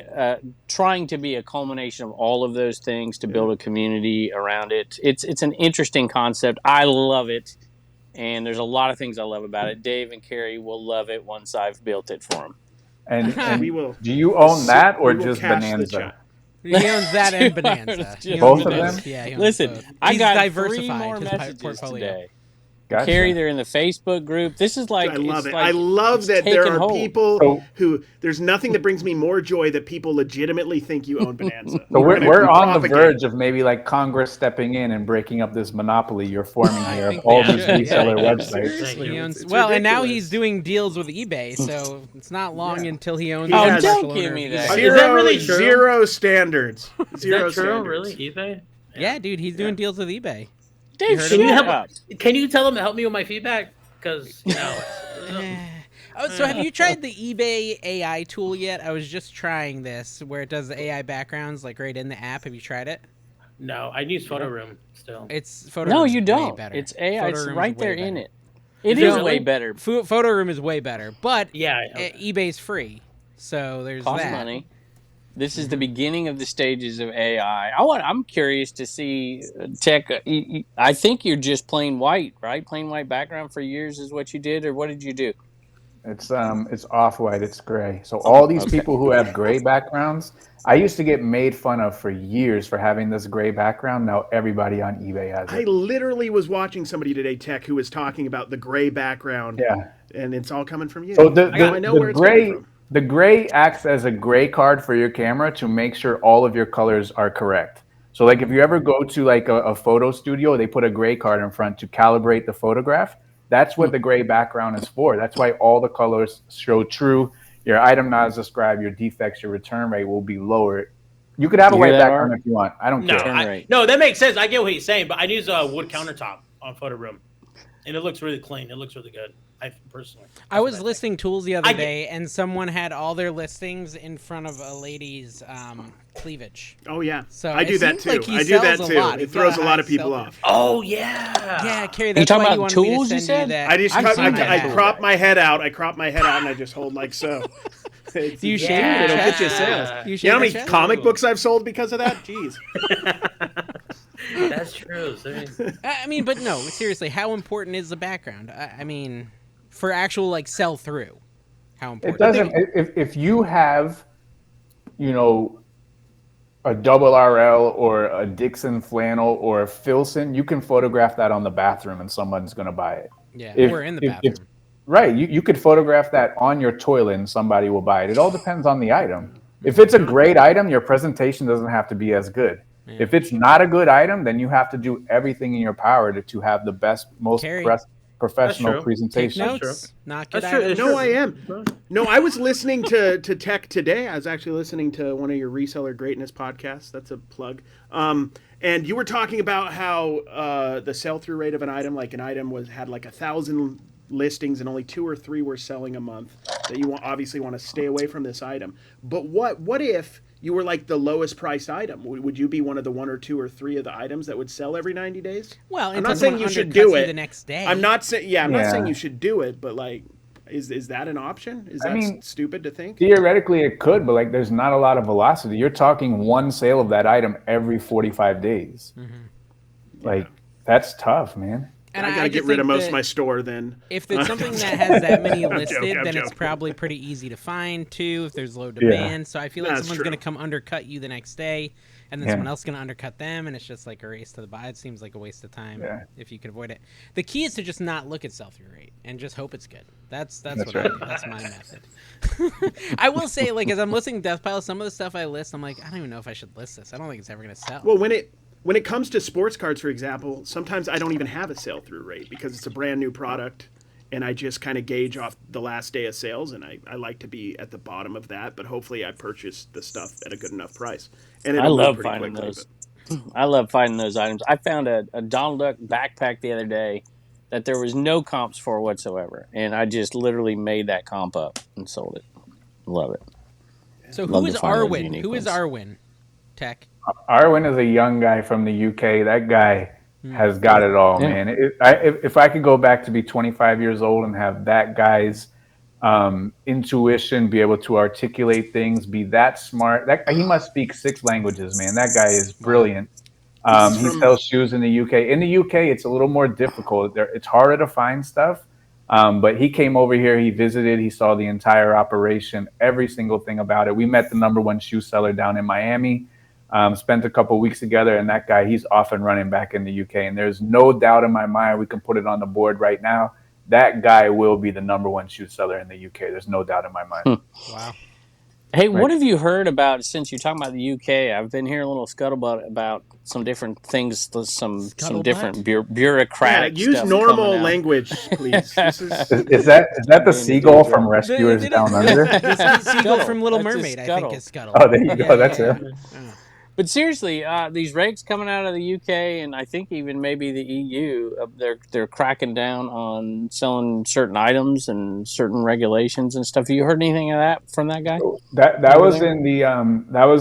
trying to be a culmination of all of those things to build a community around it. It's an interesting concept. I love it. And there's a lot of things I love about it. Dave and Carrie will love it once I've built it for them. And We will. do you own that or We will just cash the Bonanza? check. He owns that and Bonanza. He Both owns of them? Yeah. He owns Listen, both. I He's got 3 diversified more his messages portfolio. today. Gotcha. Carrie, they're in the Facebook group. This is like I love it's it. like- I love it's that there taken are hold. people So- who. There's nothing that brings me more joy that people legitimately think you own Bonanza. So we're gonna on the propagate. verge of maybe like Congress stepping in and breaking up this monopoly you're forming here of think all they these should, yeah. reseller Yeah. websites. Thank He you. owns, It's well, and now ridiculous. he's doing deals with eBay, so it's not long Yeah. until he owns. He the has- special don't give owner me of that. eBay. Is that really true? Zero standards. Is Zero that true? standards. Really, eBay? Yeah, dude, he's doing deals with eBay. Dave, heard shut of it? up. Can you tell them to help me with my feedback? Because Oh, so have you tried the eBay AI tool yet? I was just trying this, where it does the AI backgrounds like right in the app. Have you tried it? no, I use Photo Room still. It's Photo No, Room's you way don't. better. It's AI. Photo It's Room's right way there in better. it. It Is it is really? way better. Photo Room is way better, but Yeah, eBay's free, so there's Costs that. money. This is the beginning of the stages of AI. I'm curious to see tech. I think you're just plain white, right? Plain white background for years is what you did, or what did you do? It's off white, it's gray. So all these Okay. people who have gray backgrounds, I used to get made fun of for years for having this gray background. Now everybody on eBay has I it. literally was watching somebody today, Tech, who was talking about the gray background. Yeah. And it's all coming from you. So the I know where it's gray coming from. the gray acts as a gray card for your camera to make sure all of your colors are correct. So like if you ever go to like a photo studio, they put a gray card in front to calibrate the photograph. That's what the gray background is for. That's why all the colors show true. Your item not as described, your defects, your return rate will be lower. You could have a You hear white that, background Art? if you want. I don't No, care. Turn rate. no, that makes sense. I get what he's saying, but I use a wood countertop on Photo Room, and it looks really clean. It looks really good. I personally. I was listing tools the other I get- day, and someone had all their listings in front of a lady's cleavage. Oh, yeah. So I it do that seems too. like he I do that sells a too. lot. It He's got throws a a lot high of people sell-through. off. Oh yeah. Yeah, Carrie, you that's talking why about you wanted me to tools, you send said? that. I just I've seen that I too. crop my head out. I crop my head out and I just hold like so. It's, Do you it's shave cute. your It'll chest? get you sales. You You shave know how your many chest? comic books I've sold because of that? Jeez. That's true. I mean, but no, seriously, how important is the background? I mean, for actual like sell through, how It important? doesn't. If you have, you know, a double RL or a Dixon flannel or a Filson, you can photograph that on the bathroom and someone's going to buy it. Yeah, If- we're in the if- bathroom. if- Right. You could photograph that on your toilet and somebody will buy it. It all depends on the item. If it's a great item, your presentation doesn't have to be as good. Yeah. If it's not a good item, then you have to do everything in your power to have the best, most Carrie. professional That's true. Take presentation. notes, not good That's true. items. No, I am. No, I was listening to Tech today. I was actually listening to one of your Reseller Greatness podcasts. That's a plug. And you were talking about how the sell-through rate of an item, like an item had like 1,000 listings and only 2 or 3 were selling a month. That you obviously want to stay away from this item. But what if you were like the lowest priced item? Would you be one of the 1 or 2 or 3 of the items that would sell every 90 days? Well, I'm until not saying someone you should undercuts do you it. the next day. I'm not saying I'm not Yeah. saying you should do it, but like Is that an option? Is I that mean, stupid to think? theoretically, it could, but like, there's not a lot of velocity. You're talking one sale of that item every 45 days. Like, that's tough, man. And I got to get rid of most of my store then. If it's something that has that many I'm listed, joking, then it's joking. probably pretty easy to find too. If there's low demand, so I feel like That's someone's true. going to come undercut you the next day, and then someone else is going to undercut them, and it's just like a race to the bottom. It seems like a waste of time if you could avoid it. The key is to just not look at sell-through rate and just hope it's good. That's what I do. That's my method. I will say, like, as I'm listing Death Pile, some of the stuff I list, I'm like, I don't even know if I should list this. I don't think it's ever going to sell. Well, when it comes to sports cards, for example, sometimes I don't even have a sale through rate because it's a brand new product, and I just kind of gauge off the last day of sales, and I like to be at the bottom of that. But hopefully, I purchase the stuff at a good enough price. And I love finding those. I love finding those items. I found a Donald Duck backpack the other day that there was no comps for whatsoever, and I just literally made that comp up and sold it. Love it. So who is Arwen? Who is Arwen? Tech. Arwen is a young guy from the UK. That guy has got it all, man. If I could go back to be 25 years old and have that guy's intuition, be able to articulate things, be that smart, he must speak 6 languages, man. That guy is brilliant. He sells shoes in the UK. In the UK, it's a little more difficult. It's harder to find stuff. But he came over here, he visited, he saw the entire operation, every single thing about it. We met the #1 shoe seller down in Miami, spent a couple weeks together, and that guy, he's off and running back in the UK. And there's no doubt in my mind, we can put it on the board right now, that guy will be the #1 shoe seller in the UK. There's no doubt in my mind. Wow. Hey, what have you heard about, since you're talking about the UK? I've been hearing a little scuttlebutt about some different things, some different bureaucratic use stuff normal coming out. language, please. This Is that the seagull from Rescuers Down Under? The seagull Scuttle. from Little That's a Mermaid, I think, scuttle. is Scuttle. Oh, there you go. That's it. But seriously, these regs coming out of the UK, and I think even maybe the EU, they're cracking down on selling certain items and certain regulations and stuff. Have you heard anything of that from that guy? That was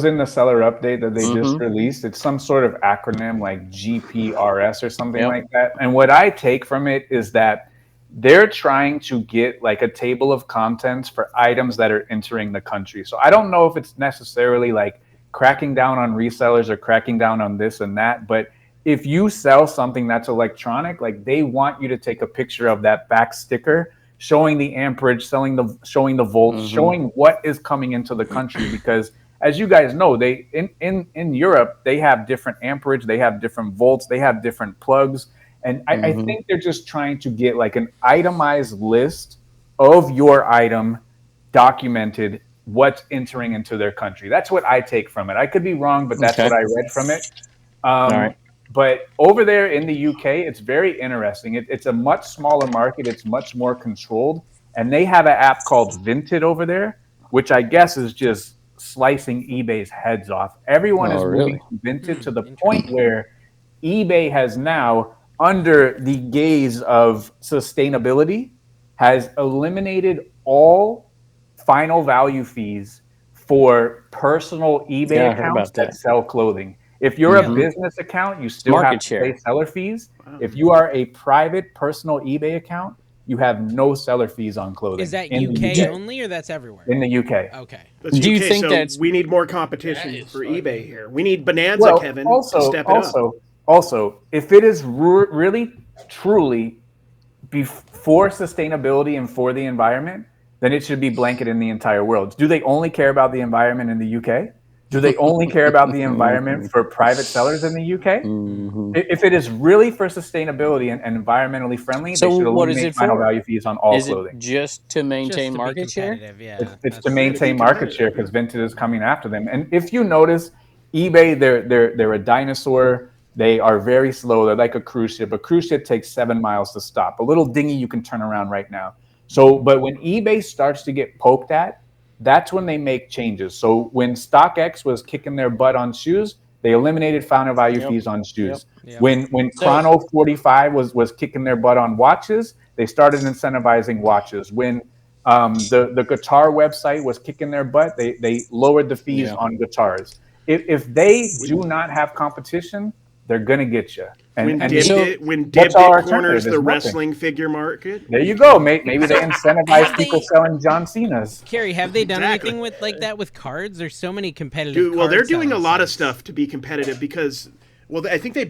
in the seller update that they just released. It's some sort of acronym like GPRS or something like that. And what I take from it is that they're trying to get like a table of contents for items that are entering the country. So I don't know if it's necessarily like cracking down on resellers or cracking down on this and that, but if you sell something that's electronic, like, they want you to take a picture of that back sticker showing the amperage, showing the volts, showing what is coming into the country. Because as you guys know, they in Europe, they have different amperage, they have different volts, they have different plugs, and I think they're just trying to get like an itemized list of your item documented, what's entering into their country. That's what I take from it. I could be wrong, but that's what I read from it. But over there in the UK, it's very interesting. It's a much smaller market. It's much more controlled. And they have an app called Vinted over there, which I guess is just slicing eBay's heads off. Everyone is moving to Vinted to the point where eBay has now, under the gaze of sustainability, has eliminated all final value fees for personal eBay accounts that sell clothing. If you're a business account, you still have to pay seller fees. Wow. If you are a private personal eBay account, you have no seller fees on clothing. Is that UK only, or that's everywhere? In the UK. Okay. Do you think that's... we need more competition for eBay here? We need Bonanza, Kevin, to step it up. Also, if it is really, truly for sustainability and for the environment, then it should be blanket in the entire world. Do they only care about the environment in the UK? Do they only care about the environment for private sellers in the UK? If it is really for sustainability and environmentally friendly, they should eliminate final value fees on all clothing. Is it just to maintain market share? Yeah, it's to maintain market share, because Vinted is coming after them. And if you notice, eBay, they're a dinosaur. They are very slow. They're like a cruise ship. A cruise ship takes 7 miles to stop. A little dinghy you can turn around right now. So, but when eBay starts to get poked at, that's when they make changes. So when StockX was kicking their butt on shoes, they eliminated final value fees on shoes. When Chrono 45 was kicking their butt on watches, they started incentivizing watches. When the guitar website was kicking their butt, they lowered the fees on guitars. If they do not have competition, they're gonna get you. When And Dib our corners the alternative? wrestling figure market. There you go. Maybe they incentivize people selling John Cena's. Carrie, have they done Exactly. anything with like that with cards? There's so many competitive. Well, they're doing a card-selling lot of sites. stuff to be competitive because, well, I think they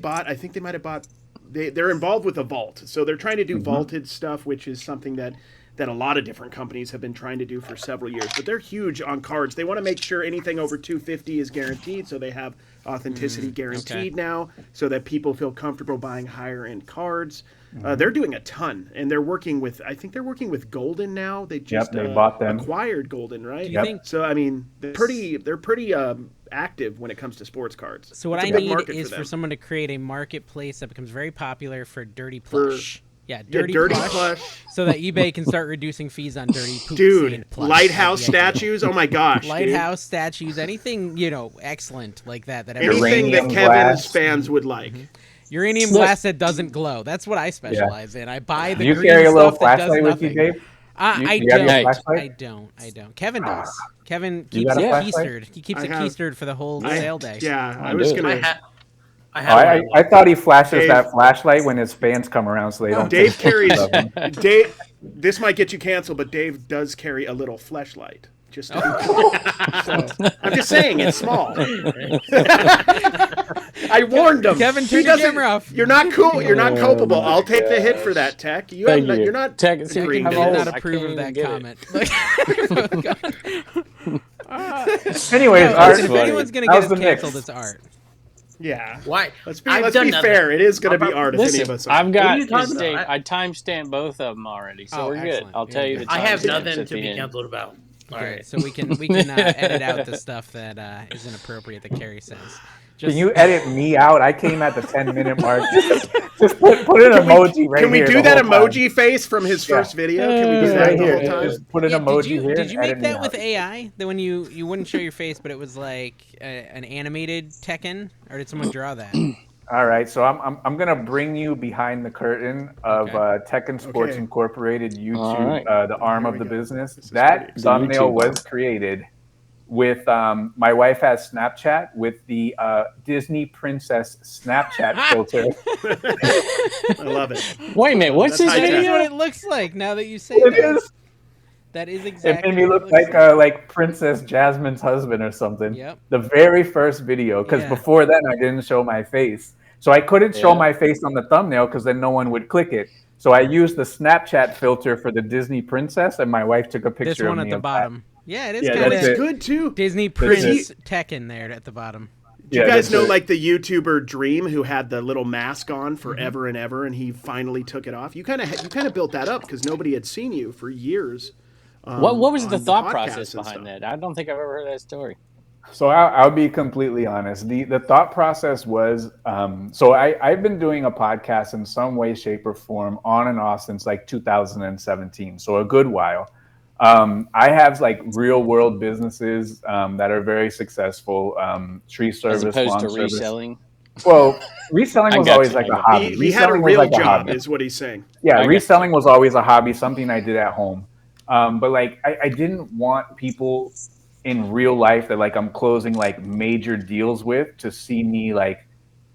might have bought. They're involved with a vault, so they're trying to do vaulted stuff, which is something that a lot of different companies have been trying to do for several years. But they're huge on cards. They want to make sure anything over 250 is guaranteed, so they have authenticity guaranteed now, so that people feel comfortable buying higher end cards. They're doing a ton, and they're working with. I think they're working with Golden now. They just they bought them. acquired Golden, right? Do you think? So I mean, they're pretty active when it comes to sports cards. So what It's I a big need market is them. for someone to create a marketplace that becomes very popular for dirty plush. Dirty plush. plush. So that eBay can start reducing fees on dirty poop Dude, stained plush. lighthouse That'd be ideal. statues. Oh my gosh, dude. Lighthouse statues, anything, excellent like that. That Anything everybody- that Uranium Kevin's glass. fans would like. uranium glass that doesn't glow. That's what I specialize in. I buy the Do you green carry a little stuff that does flashlight with you, nothing. Dave? I you have your don't. flashlight? I don't. Kevin does. Kevin You keeps got a it flashlight? keistered. He keeps I it have- keistered for the whole sale day. Yeah, I I was do. gonna. I thought he flashes Dave. that flashlight when his fans come around, so they don't. Dave think carries. of him. Dave. This might get you canceled, but Dave does carry a little fleshlight. Just to be cool. So, I'm just saying it's small. I warned him. Kevin, He turn your doesn't- camera off. You're not cool. You're not culpable. I'll take the hit for that, Tech. Thank you. You're not Tech, see, agreeing I I'm to did old. this. not I approve can't of that even get it. comment. Anyways, No, Art, if funny. anyone's gonna How's get us the Knicks? canceled, it's Art. Yeah. Why? Let's I've be done nothing. fair. It is going to be About- art if any Listen, of us are. I've What got are you talking this date. about? I timestamped both of them already, so Oh, we're good. excellent. I'll tell you You're the good. I have timestamps nothing at to the be end. canceled about. All Okay, right. so we can edit out the stuff that is inappropriate that Carrie says. Can you edit me out? I came at the 10-minute mark. Just put an emoji right here. Can we do the that whole time. emoji face from his first video? Can we do that Right the here. whole time? Just put an Yeah, emoji did here. you and edit make that me with out. AI? That when you wouldn't show your face, but it was like an animated Tekken, or did someone draw that? All right, so I'm gonna bring you behind the curtain of Okay. Tekken Sports Okay. Incorporated YouTube, All right. the arm Here of we the go. business. This is That pretty thumbnail exciting. was created with my wife has Snapchat with the Disney Princess Snapchat filter. I love it. Wait a minute, what's That's this high That is video? what it looks like now that you say It that. is. That is It exactly. made me what look it looks like Princess Jasmine's husband or something. Yep. The very first video, because Yeah. before then I didn't show my face. So I couldn't show Yeah. my face on the thumbnail because then no one would click it. So I used the Snapchat filter for the Disney princess, and my wife took a This picture one of at me the of bottom. Yeah, it is Yeah, kind that's of it. Good too. Disney That's Prince Tekken there at the bottom. Do you Yeah, guys that's know it. like the YouTuber Dream who had the little mask on forever and ever, and he finally took it off? You kind of built that up because nobody had seen you for years. What was on the thought podcasts process and behind stuff. that? I don't think I've ever heard that story. So I'll be completely honest. The thought process was so I've been doing a podcast in some way, shape, or form on and off since like 2017. So a good while. I have like real world businesses that are very successful. Tree service, As opposed lawn to service. reselling. Well, reselling I was got always you, like I a got hobby. He had a Reselling was real like a job, hobby. is what he's saying. Yeah, I got reselling was always a hobby, something I did at home. But like, I didn't want people in real life that like I'm closing like major deals with to see me like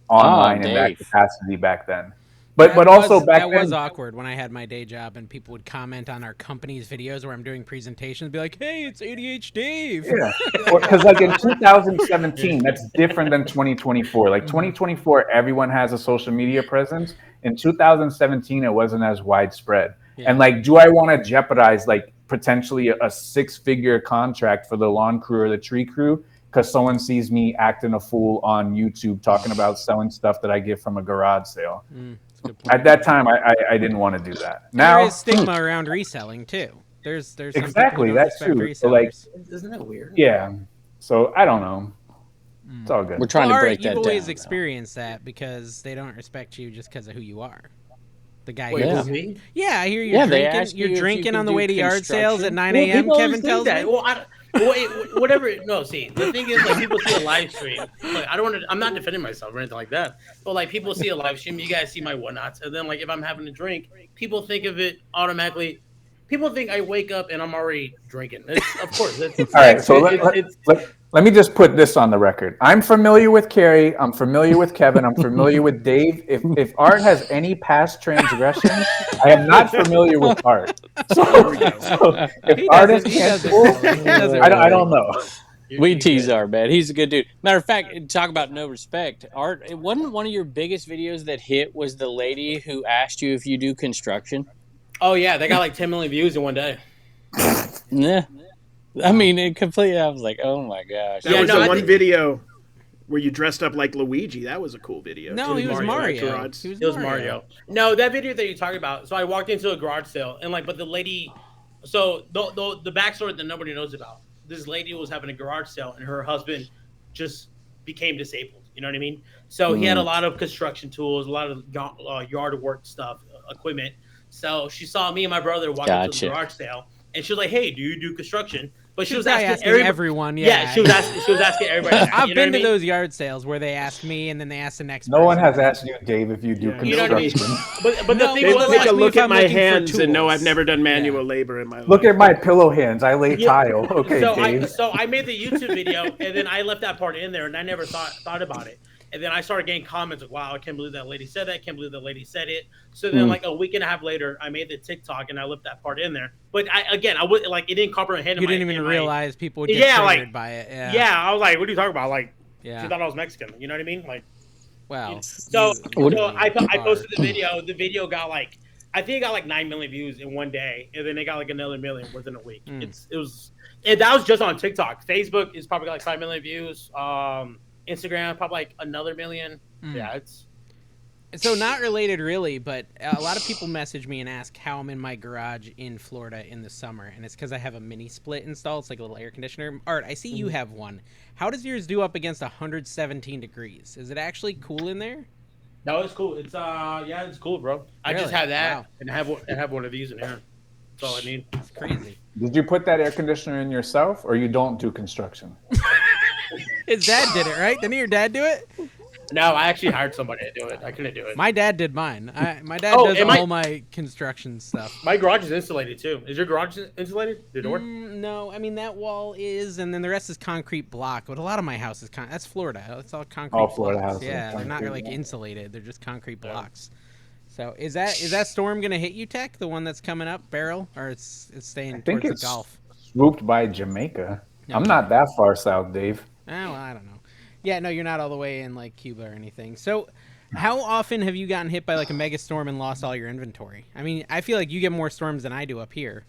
online in that Dave. capacity back then. But also back that then, was awkward when I had my day job and people would comment on our company's videos where I'm doing presentations, be like, "Hey, it's ADH Dave." yeah, because like in 2017, that's different than 2024. Like 2024, everyone has a social media presence. In 2017, it wasn't as widespread. Yeah. And like, do I want to jeopardize like potentially a six-figure contract for the lawn crew or the tree crew because someone sees me acting a fool on YouTube talking about selling stuff that I get from a garage sale? That's a good point. At that time, I didn't want to do that. There Now, is stigma around reselling too. There's some Exactly, people who don't that's respect true. So, like, resellers. Isn't that weird? yeah. So I don't know. It's all good. We're trying Well, to Art, break that you've down. always though. experienced that because they don't respect you just because of who you are. The guy Wait, who Yeah. who's me? Yeah, I hear Yeah, you're they drinking. ask you You're if you drinking can on the do way to yard sales at construction. 9 Well, a.m. people Kevin always tells think that. me. Well, whatever. No, see, the thing is, like, people see a live stream. Like, I don't want to. I'm not defending myself or anything like that. But like, people see a live stream. You guys see my whatnots, and then like, if I'm having a drink, people think of it automatically. people think I wake up and I'm already drinking. Of course. All right, so let me just put this on the record. I'm familiar with Carrie. I'm familiar with Kevin. I'm familiar with Dave. If Art has any past transgressions, I am not familiar with Art. So if Art is canceled, I don't know. We tease Art, man. He's a good dude. Matter of fact, talk about no respect. Art, it wasn't one of your biggest videos that hit was the lady who asked you if you do construction. Oh yeah, they got like 10 million views in one day. Yeah. I mean, it completely. I was like, "Oh my gosh!" That was the one video where you dressed up like Luigi. That was a cool video. No, he was Mario. It was Mario. No, that video that you're talking about. So I walked into a garage sale and but the lady. So the backstory that nobody knows about. This lady was having a garage sale and her husband just became disabled. You know what I mean? So he had a lot of construction tools, a lot of yard work stuff, equipment. So she saw me and my brother walk into the garage sale. And she was like, "Hey, do you do construction?" But she was asking everyone. Yeah, she was asking everybody. I've been to those yard sales where they ask me, and then they ask the next. No one has asked you, Dave, if you do construction. You know what I mean? But the thing was, take a look at my hands and know I've never done manual labor in my life. Look at my pillow hands. I lay tile. Okay, Dave. So I made the YouTube video, and then I left that part in there, and I never thought about it. And then I started getting comments like, "Wow, I can't believe that lady said that. I can't believe that lady said it." So then, like a week and a half later, I made the TikTok and I left that part in there. But I would it didn't comprehend. You didn't even realize people would get triggered by it. Yeah, I was like, "What are you talking about?" Like, she thought I was Mexican. You know what I mean? Like, wow. So I posted the video. The video got I think it got 9 million views in one day, and then it got another million within a week. And that was just on TikTok. Facebook is probably got 5 million views. Instagram probably another million. Yeah, it's so not related really, but a lot of people message me and ask how I'm in my garage in Florida in the summer, and it's because I have a mini split installed. It's like a little air conditioner. Art, I see you have one. How does yours do up against 117 degrees? Is it actually cool in there? No, it's cool. It's it's cool, bro. I just have that and have one of these in here. That's all I need. It's crazy. Did you put that air conditioner in yourself, or you don't do construction? His dad did it, right? Didn't your dad do it? No, I actually hired somebody to do it. I couldn't do it. My dad did mine. My dad does all my construction stuff. My garage is insulated too. Is your garage insulated? The door? No, I mean that wall is, and then the rest is concrete block. But a lot of my house is that's Florida. It's all concrete. All Florida houses. Yeah, they're not insulated. They're just concrete blocks. So is that storm gonna hit you, Tech? The one that's coming up, Barrel, or it's staying towards the Gulf? Swooped by Jamaica. Okay. I'm not that far south, Dave. Oh, well, I don't know. Yeah, no, you're not all the way in Cuba or anything. So how often have you gotten hit by a mega storm and lost all your inventory? I mean, I feel like you get more storms than I do up here.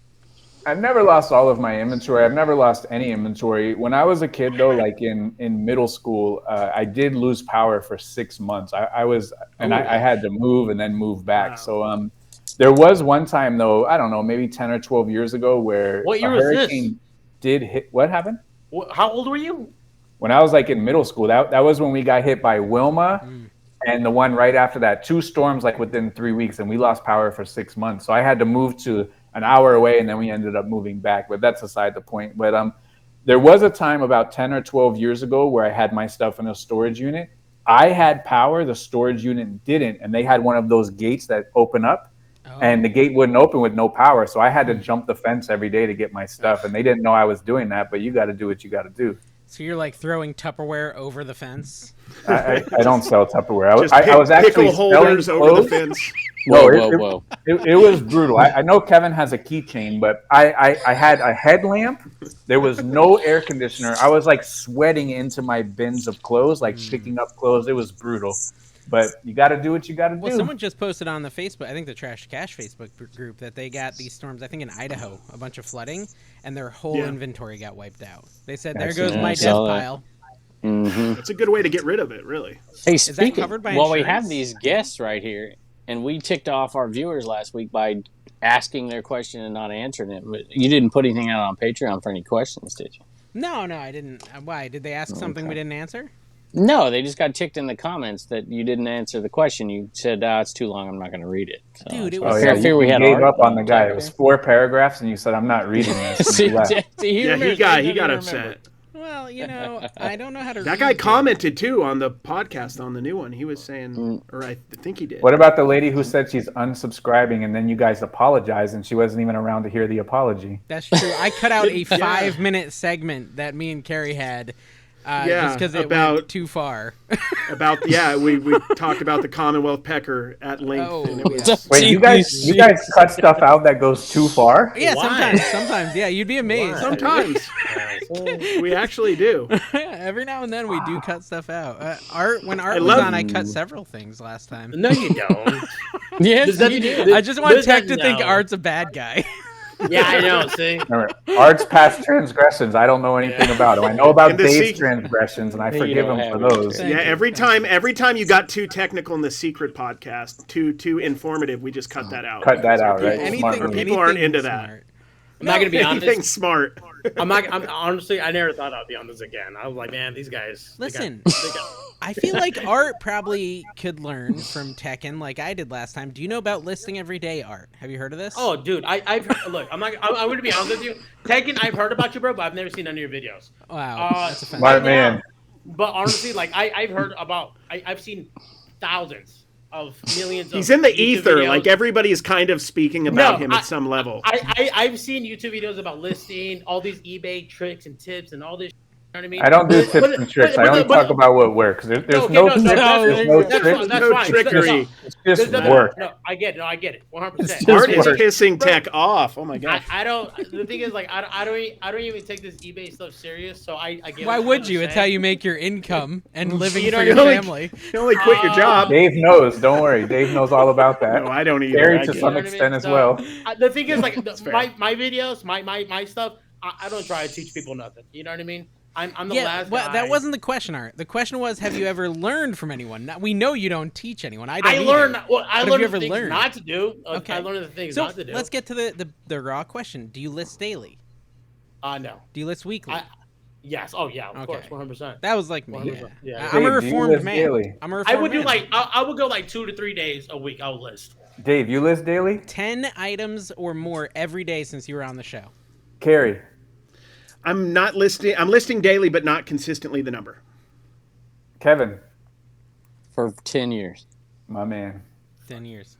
I've never lost all of my inventory. I've never lost any inventory. When I was a kid, though, in middle school, I did lose power for 6 months. I had to move and then move back. Wow. So there was one time, though, I don't know, maybe 10 or 12 years ago where a hurricane did hit. What happened? How old were you? When I was in middle school, that was when we got hit by Wilma and the one right after that. 2 storms within 3 weeks, and we lost power for 6 months. So I had to move to an hour away, and then we ended up moving back. But that's aside the point. But there was a time about 10 or 12 years ago where I had my stuff in a storage unit. I had power, the storage unit didn't, and they had one of those gates that open up, and the gate wouldn't open with no power. So I had to jump the fence every day to get my stuff, and they didn't know I was doing that. But you got to do what you got to do. So you're throwing Tupperware over the fence? I don't sell Tupperware. I was actually pickle holders over the fence. Whoa. It was brutal. I know Kevin has a keychain, but I had a headlamp. There was no air conditioner. I was sweating into my bins of clothes, picking up clothes. It was brutal. But you got to do what you got to do. Well, someone just posted on the Facebook, I think the Trash Cash Facebook group, that they got these storms, I think in Idaho, a bunch of flooding, and their whole inventory got wiped out. They said, there goes my death pile. Mm-hmm. That's a good way to get rid of it, really. Hey, speaking, we have these guests right here, and we ticked off our viewers last week by asking their question and not answering it. But you didn't put anything out on Patreon for any questions, did you? No, I didn't. Why? Did they ask something we didn't answer? No, they just got ticked in the comments that you didn't answer the question. You said, it's too long, I'm not going to read it. So, dude, it was I fear we had gave up on the guy. It was 4 paragraphs, and you said, I'm not reading this. He got upset. Well, I don't know how to. That read guy yet. commented too on the podcast on the new one. He was saying, or I think he did. What about the lady who said she's unsubscribing and then you guys apologized and she wasn't even around to hear the apology? That's true. I cut out a 5-minute segment that me and Carrie had. Just because it went too far. We talked about the Commonwealth pecker at length. And it was, Wait, you guys cut stuff out that goes too far? Yeah, Why? sometimes. Yeah, you'd be amazed. sometimes we actually do. Every now and then we do cut stuff out. When Art was on, I cut several things last time. No, you don't. Yes, Does you that- do. I just want Does Tech that- to think no. Art's a bad guy. Yeah, I know. See, Remember, Art's past transgressions, I don't know anything about him. I know about And the Dave's sec- transgressions, and I You forgive don't him for have it. those. Thank Yeah, you. every time you got too technical in the secret podcast, too informative, we just cut that out. Cut that out, right? Anything, Smart move. People aren't anything into that. smart. I'm not gonna be Anything honest. smart. I'm honestly, I never thought I'd be on this again. I was like, man, these guys. Listen, they got- I feel like Art probably could learn from Tekken like I did last time. Do you know about listing every day, Art? Have you heard of this? Oh, dude, I've look. I'm going to be honest with you. Tekken, I've heard about you, bro, but I've never seen any of your videos. Wow, that's offensive. Smart man. But honestly, like I've heard about. I've seen thousands of millions. He's of in the YouTube ether. videos. Like everybody is kind of speaking about No, him at some level. I've seen YouTube videos about listing all these eBay tricks and tips and all this. You know what I mean? I don't do But- tips but- and tricks. but- I only but- talk about what works. There's Okay, no no, tips, no, there's no that's tricks. fine, that's No fine. trickery. It's just There's no- work. No, I get it. 100%. It's Art just is work. pissing Tech off. Oh my god. I don't. The thing is, like, I don't even take this eBay stuff serious. So I get. Why what would you're you? It's saying. how you make your income and living You know, for you your only- family. You only quit your job. Dave knows. Don't worry. Dave knows all about that. No, I don't either. Gary I to get some it. extent as So, well. The thing is, like, fair. my videos, my stuff. I don't try to teach people nothing. You know what I mean? I'm the Yeah, last well, guy. that wasn't the question, Art. The question was, have you ever learned from anyone? Now, we know you don't teach anyone. I don't. I either. learned. Well, I But have learned you the ever things learned? not to do. Okay. I learned the things So not to do. let's get to the raw question. Do you list daily? No. Do you list weekly? Yes. Oh yeah. Of Okay. course. 100%. That was like me. 100%. Yeah. Yeah. I'm a Dave, do you reformed list man. daily? I'm a I reformed would do man. like I would go like 2 to 3 days a week. I'll list. Dave, you list daily? 10 items or more every day since you were on the show. Carrie. I'm not listing. I'm listing daily, but not consistently the number. Kevin. For 10 years. My man. 10 years.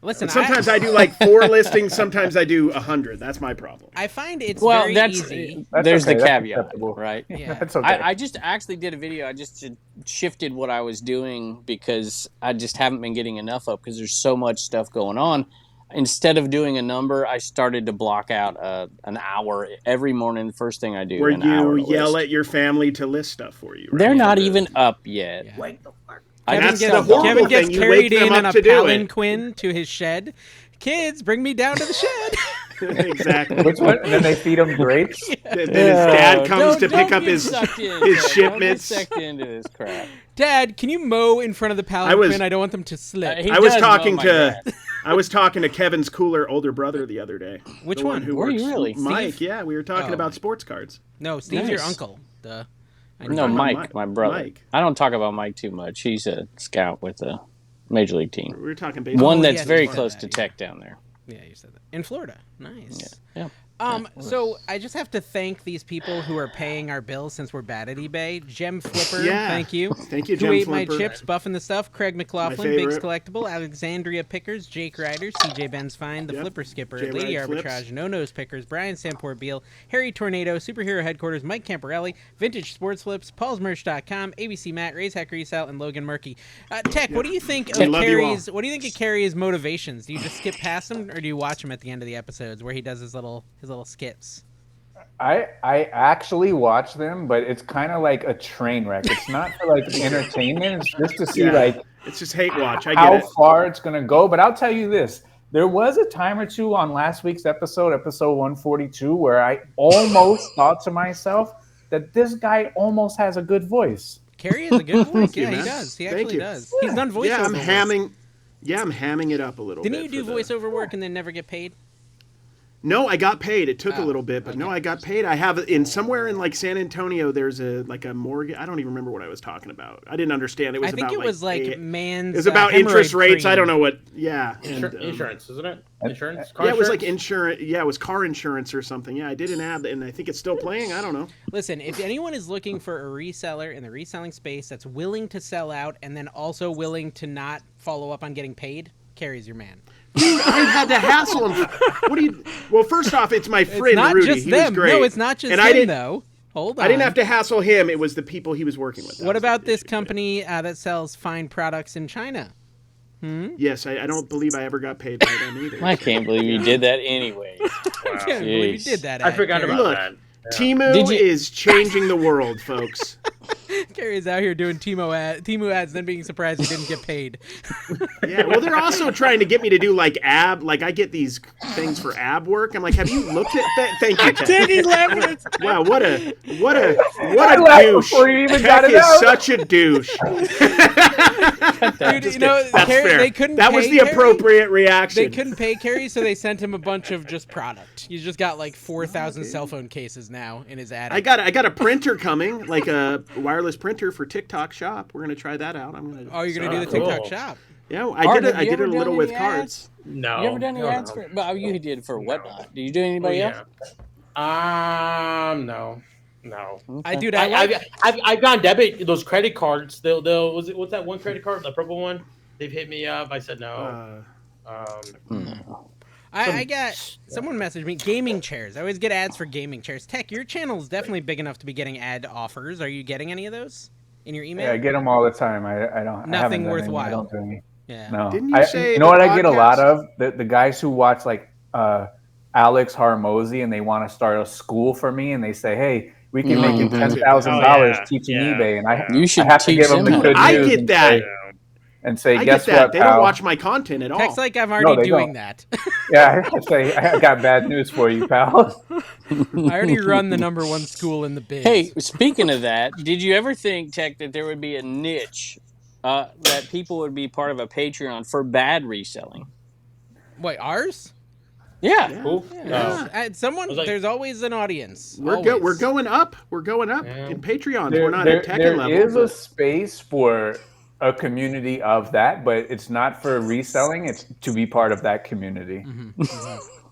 Listen, But sometimes I do like 4 listings. Sometimes I do 100. That's my problem. I find it's Well, very that's easy. okay, there's the that's caveat, acceptable. right? Yeah. That's okay. I just actually did a video. I just shifted what I was doing because I just haven't been getting enough of because there's so much stuff going on. Instead of doing a number, I started to block out an hour every morning. The first thing I do, Where an hour you to yell list. at your family to list stuff for you. Right? They're not even up yet. Yeah. Wait the fuck. I Kevin That's just the tell them. horrible Kevin gets thing. You carried wake them in up a to do it. palanquin to his shed. Kids, bring me down to the shed. Exactly. Which one? And then they feed him grapes? Then his dad comes to pick up get his sucked in, his Ted. shipments. Don't get sucked into this crap. Dad, can you mow in front of the palanquin? was- I don't want them to slip. He I was does talking mow my to grass. I was talking to Kevin's cooler older brother the other day. Which The one? Who Were you works- really? Mike, Steve? yeah, we were talking Oh, about Mike. sports cards. No, Steve's your Nice. uncle. Duh. I No, know. about Mike, my brother. Mike. I don't talk about Mike too much. He's a scout with the major league team. We were talking baseball. One Oh, that's yeah, very you said close that, to yeah. Tech down there. Yeah, you said that. In Florida. Nice. Yeah. So I just have to thank these people who are paying our bills since we're bad at eBay. Gem Flipper, Yeah. thank you. Thank you, Who Gem ate Flipper. my chips, buffing the stuff. Craig McLaughlin, My Biggs favorite. Collectible, Alexandria Pickers, Jake Ryder, CJ Ben's Find, The Yep. Flipper Skipper, J. Lady Ride Arbitrage, Flips. No Nose Pickers, Brian Samport Beal, Harry Tornado, Superhero Headquarters, Mike Camparelli, Vintage Sports Flips, PaulsMerch.com, ABC Matt, Raise Hack Resell, and Logan Murky. Tech, what do you think We of love you all. Carrie's? What do you think of Carrie's motivations? Do you just skip past them, or do you watch them at the end of the episodes where he does his little skits? I actually watch them, but it's kind of like a train wreck. It's not for like entertainment. It's just to see Yeah. like It's just hate watch. I how get it. far it's gonna go. But I'll tell you this: there was a time or two on last week's episode 142, where I almost thought to myself that this guy almost has a good voice. Carrie has a good voice. you, Yeah, he man. does. He Thank actually you. does. He's done voiceover. Yeah, I'm work. hamming. Yeah, I'm hamming it up a little Didn't bit. you do for the- voiceover work and then never get paid? No, I got paid. It took a little bit, but no, I got paid. I have somewhere in like San Antonio. There's a mortgage. I don't even remember what I was talking about. I didn't understand. It was. I think it was like man's. It was about interest rates. Cream. I don't know what. Yeah, insurance, isn't it? Insurance. Yeah, it was like insurance. Yeah, it was car insurance or something. Yeah, I did an ad, and I think it's still playing. I don't know. Listen, if anyone is looking for a reseller in the reselling space that's willing to sell out and then also willing to not follow up on getting paid, Carrie's your man. Dude, I had to hassle him. What do you? Well, first off, it's my friend not Rudy. Just he them. was great. No, it's not just them, though. Hold on. I didn't have to hassle him. It was the people he was working with. What about this company that sells fine products in China? Yes, I don't believe I ever got paid by them either. I can't believe you did that anyway. I can't believe you did that. I forgot Carrie. about that. Yeah. Temu is changing the world, folks. Carrie's out here doing Temu ads, then being surprised he didn't get paid. Yeah, well, they're also trying to get me to do like I get these things for ab work. I'm like, have you looked at that? Thank you, Ted. He's laughing. Wow, what a douche. Tech is such a douche. Dude, you know, That's fair. They couldn't that was pay the Carrie. appropriate reaction. They couldn't pay Carrie, so they sent him a bunch of just product. He's just got like 4,000 cell phone cases now in his attic. I got a printer coming, like a wireless printer for TikTok Shop. We're gonna try that out. Oh, you're gonna do the TikTok Shop? Yeah, I did it a little with cards. No. You ever done any ads for? Well, you did for Whatnot. Did you do anybody else? No. Okay. I've gone debit those credit cards. What's that one credit card? The purple one. They've hit me up. I said no. I got someone messaged me gaming chairs. I always get ads for gaming chairs. Tech, your channel is definitely big enough to be getting ad offers. Are you getting any of those in your email? Yeah, I get them all the time. I don't. Nothing I worthwhile. I don't do any. Yeah. No. Didn't you say you know what I get a podcast? lot of? The guys who watch like Alex Harmozy and they want to start a school for me and they say, hey, we can make you $10,000 teaching eBay, and I have to give them the good news. I get that. And say, I guess get that. what, They pal? don't watch my content at all. Tech's like, I'm already doing that. Yeah, I say, I got bad news for you, pal. I already run the #1 school in the biz. Hey, speaking of that, did you ever think, Tech, that there would be a niche that people would be part of a Patreon for bad reselling? Wait, ours? Yeah. Cool. No. Someone, there's always an audience. We're going up. We're going up in Patreons. We're not at Tekken level. There is a space for a community of that, but it's not for reselling. It's to be part of that community.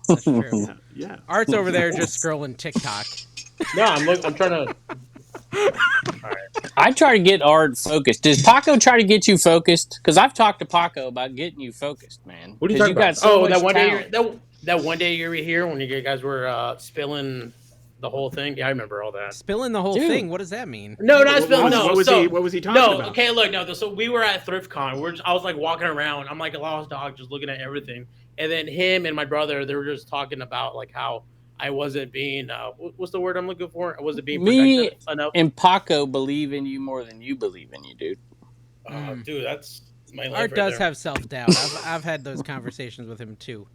That's true. Yeah. Art's over there just scrolling TikTok. No, I'm trying to. I try to get Art focused. Does Paco try to get you focused? Because I've talked to Paco about getting you focused, man. What are you talking about? Got so much that one talent. day. That one day you were here when you guys were spilling the whole thing. Yeah, I remember all that. Spilling the whole thing. What does that mean? No, not spilling. No. What was he talking about? No. Okay, look. No. So we were at ThriftCon. I was like walking around. I'm like a lost dog, just looking at everything. And then him and my brother, they were just talking about like how I wasn't being. What's the word I'm looking for? I wasn't being Me protective enough. and Paco believe in you more than you believe in you, dude. Dude, that's my life. Art right does there. have self-doubt. I've had those conversations with him too.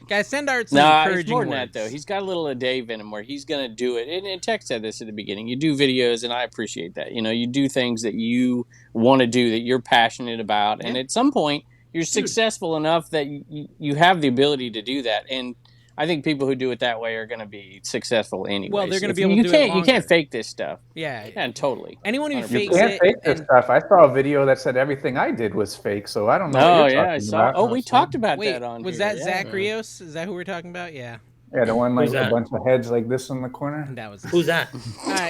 Guys, send Art some Nah, encouraging it's more than words. that, though. He's got a little of Dave in him where he's going to do it. And Tech said this at the beginning. You do videos, and I appreciate that. You know, you do things that you want to do, that you're passionate about. And at some point, you're successful enough that you have the ability to do that. And I think people who do it that way are going to be successful anyway. Well, they're going to be So able to do it You can't longer. fake this stuff. Yeah. Yeah, totally. Anyone who 100%. You fakes can't it. fake this stuff. I saw a video that said everything I did was fake, so I don't know Oh, what you're yeah, I talking saw. about. Oh, we talked about Wait, that on was here. that Zach Rios? Is that who we're talking about? Yeah. Yeah, the one like Who's a that? bunch of heads like this in the corner. That was Who's that?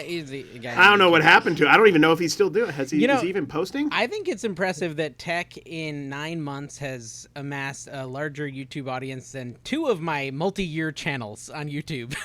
easy guy. I don't know what happened to it. I don't even know if he's still doing it. Is he even posting? I think it's impressive that Tech in 9 months has amassed a larger YouTube audience than 2 of my multi-year channels on YouTube.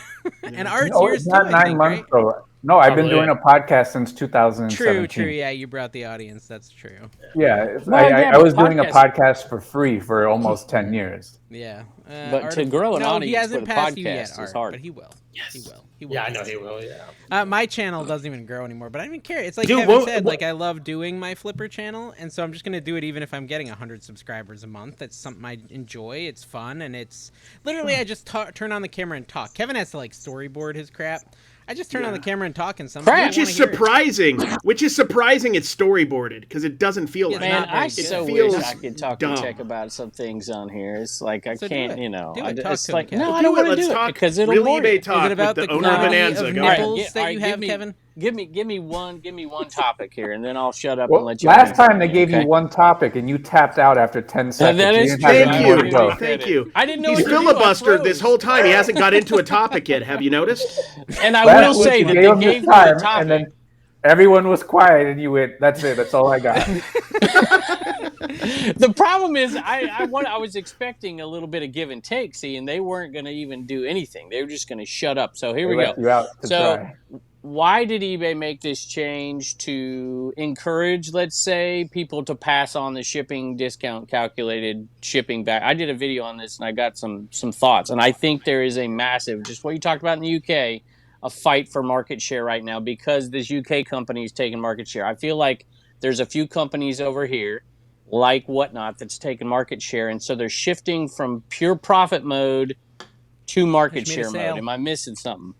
And Art's No, yours it's not too, I 9 think, months right? though. No, I've been Probably. doing a podcast since 2017. True. Yeah, you brought the audience. That's true. Yeah, I but was doing a podcast- podcast for free for almost 10 years. Yeah. But Art to grow an he audience hasn't with a passed you podcast yet, is Art, hard. but he will. Yes. He will. He will. Yeah, I know he will. Yeah. My channel doesn't even grow anymore, but I don't even care. It's like Dude, Kevin said, like I love doing my Flipper channel, and so I'm just gonna do it even if I'm getting 100 subscribers a month. That's something I enjoy. It's fun, and it's literally I just turn on the camera and talk. Kevin has to like storyboard his crap. I just turn on the camera and talk, and somebody Which is surprising. Which is surprising. It's storyboarded because it doesn't feel like. Man, I good. so feels wish I could talk dumb. to Tech about some things on here. It's like I can't, do it. I Talk it's to him, like Kevin. no, I don't want to Let's do it talk because it'll real bore eBay you. talk Is it about with the the owner of quantity Bonanza. of Go ahead. nipples that you give have, me, Kevin? Give me one topic here, and then I'll shut up Well, and let you. last time they gave okay? you one topic and you tapped out after 10 seconds. That You is didn't have true. any Thank more to you. go. Thank you. I didn't know He's what to do. I filibustered this froze. whole time. He hasn't got into a topic yet. Have you noticed? And I Last will week say you that gave they him his gave me a topic. and then everyone was quiet, and you went, "That's it. That's all I got." The problem is, I was expecting a little bit of give and take, see, and they weren't going to even do anything. They were just going to shut up. So here They we left go. you out to So dry. why did eBay make this change to encourage, let's say, people to pass on the shipping discount calculated shipping back? I did a video on this, and I got some thoughts, and I think there is a massive, just what you talked about in the UK, a fight for market share right now because this UK company is taking market share. I feel like there's a few companies over here like Whatnot that's taking market share, and so they're shifting from pure profit mode to market Just made a share sale. mode. Am I missing something?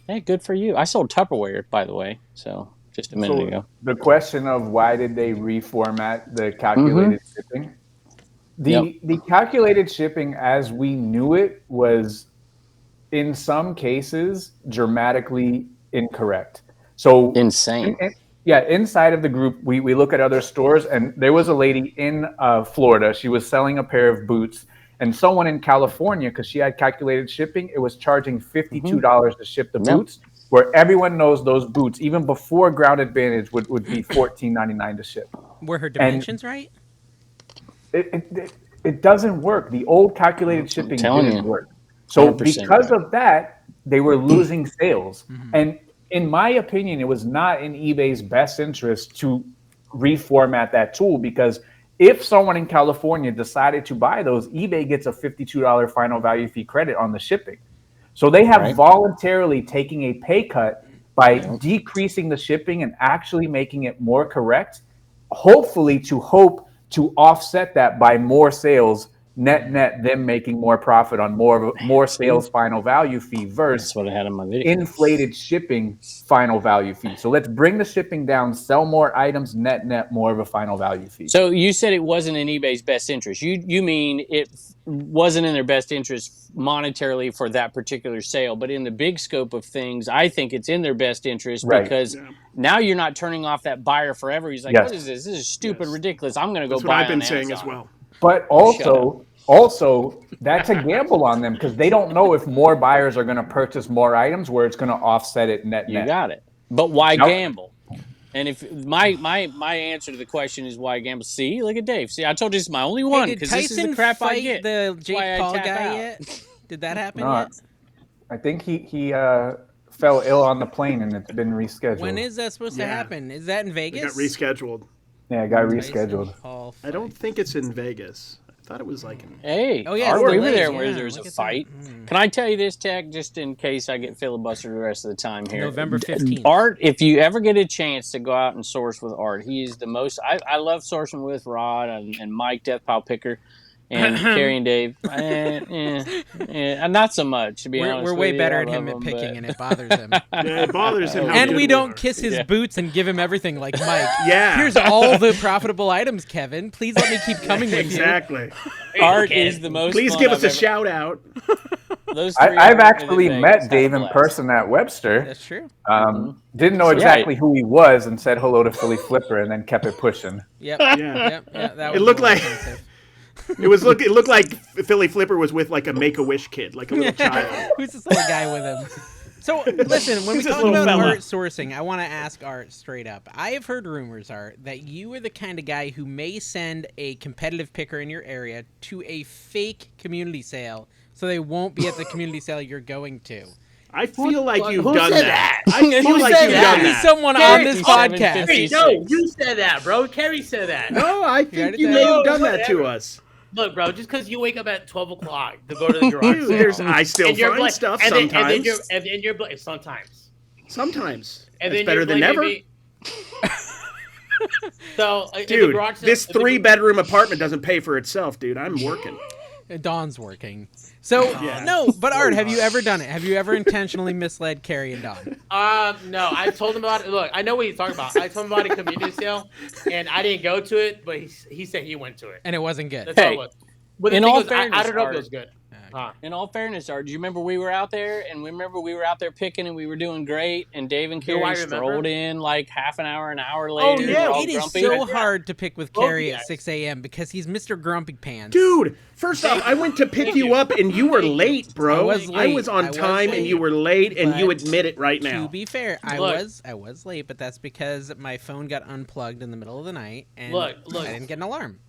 Hey, good for you. I sold Tupperware, by the way, so just a minute ago. The question of why did they reformat the calculated shipping? The calculated shipping as we knew it was in some cases dramatically incorrect. So Insane. Inside of the group, we look at other stores, and there was a lady in Florida. She was selling a pair of boots, and someone in California, because she had calculated shipping, it was charging $52 to ship the boots, where everyone knows those boots, even before Ground Advantage, would be $14.99 to ship. Were her dimensions right? It doesn't work. The old calculated shipping didn't work. So 100% because right. of that, they were losing sales. And in my opinion, it was not in eBay's best interest to reformat that tool, because if someone in California decided to buy those, eBay gets a $52 final value fee credit on the shipping. So they have voluntarily taking a pay cut by decreasing the shipping and actually making it more correct, hopefully to offset that by more sales, net them making more profit on more sales final value fee versus That's what I had in my video. inflated shipping final value fee. So let's bring the shipping down, sell more items, net more of a final value fee. So you said it wasn't in eBay's best interest. You mean it wasn't in their best interest monetarily for that particular sale, but in the big scope of things, I think it's in their best interest because now you're not turning off that buyer forever. He's like, what is this? This is stupid, ridiculous. I'm going to go That's buy what I've been on saying Amazon. as well. But also that's a gamble on them, because they don't know if more buyers are going to purchase more items where it's going to offset it net. You got it. But why gamble? And if my answer to the question is why gamble. See, look at Dave. See, I told you this is my only one because this is the crap I get. The Jake Why I Paul tap guy out. yet? Did that happen yet? I think he fell ill on the plane and it's been rescheduled. When is that supposed to happen? Is that in It Vegas? got rescheduled. Yeah, it got rescheduled. Paul I don't think it's in Vegas. I thought it was like in... Hey, Oh, yeah, we it's were delayed, there where yeah, there's look a at fight. that. Can I tell you this, Tech, just in case I get filibustered the rest of the time here? November 15th. Art, if you ever get a chance to go out and source with Art, he is the most. I love sourcing with Rod and Mike, Death Pile Picker, and Carrie and Dave. Not so much, to be honest. We're way with you. better I at him love at them, picking, but- and it bothers him. Yeah, it bothers him. How And good we don't are. kiss his boots and give him everything like Mike. Yeah. Here's all the profitable items, Kevin. Please let me keep coming with Exactly. Art is the most. Please fun give us I've a ever- shout out. Those three I've are actually really met Vegas. Dave Had a in blast. person at Webster. That's true. Didn't know exactly who he was and said hello to Philly Flipper and then kept it pushing. Yep. Yeah. That It was looked more like offensive. it looked like Philly Flipper was with like a Make-A-Wish kid, like a little child. Who's this little guy with him? So, listen, when we Who's this talk little about fella? art sourcing, I want to ask Art straight up. I have heard rumors, Art, that you are the kind of guy who may send a competitive picker in your area to a fake community sale so they won't be at the community sale you're going to. I feel like you've who done said that. that? I feel Who like said you've that? done Be that. someone on this 57, podcast. 50. Hey, no, you said that, bro. Kerry said that. No, I Write think it you down. may have done No, that to whatever. us. Look, bro, just because you wake up at 12 o'clock to go to the garage Dude, sale, I still and you're find bla- stuff and then, sometimes. and then you're sometimes. Sometimes. And It's then better you're than blaming never. me. So, in the Dude, garage sale, this in the- 3-bedroom apartment doesn't pay for itself, dude. I'm working. Dawn's working. So Yeah. no, but Art, have you ever done it? Have you ever intentionally misled Carrie and Dawn? No. I told him about it. Look, I know what he's talking about. I told him about a community sale, and I didn't go to it, but he said he went to it, and it wasn't good. That's all it was. But the in thing all was, fairness, I don't know if Art, it was good. In all fairness, Art, do you remember we were out there, and remember we were out there picking, and we were doing great, and Dave and Carrie strolled in like half an hour, an hour later. yeah, all it is grumpy. so hard to pick with Carrie yes. at 6 a.m. because he's Mr. Grumpy Pants. Dude, first off, I went to pick you up and you were late, bro. I was late. I was on I was time and late, you were late, and you but admit it right now. To be fair, I Look. was late, but that's because my phone got unplugged in the middle of the night, and Look. I didn't get an alarm.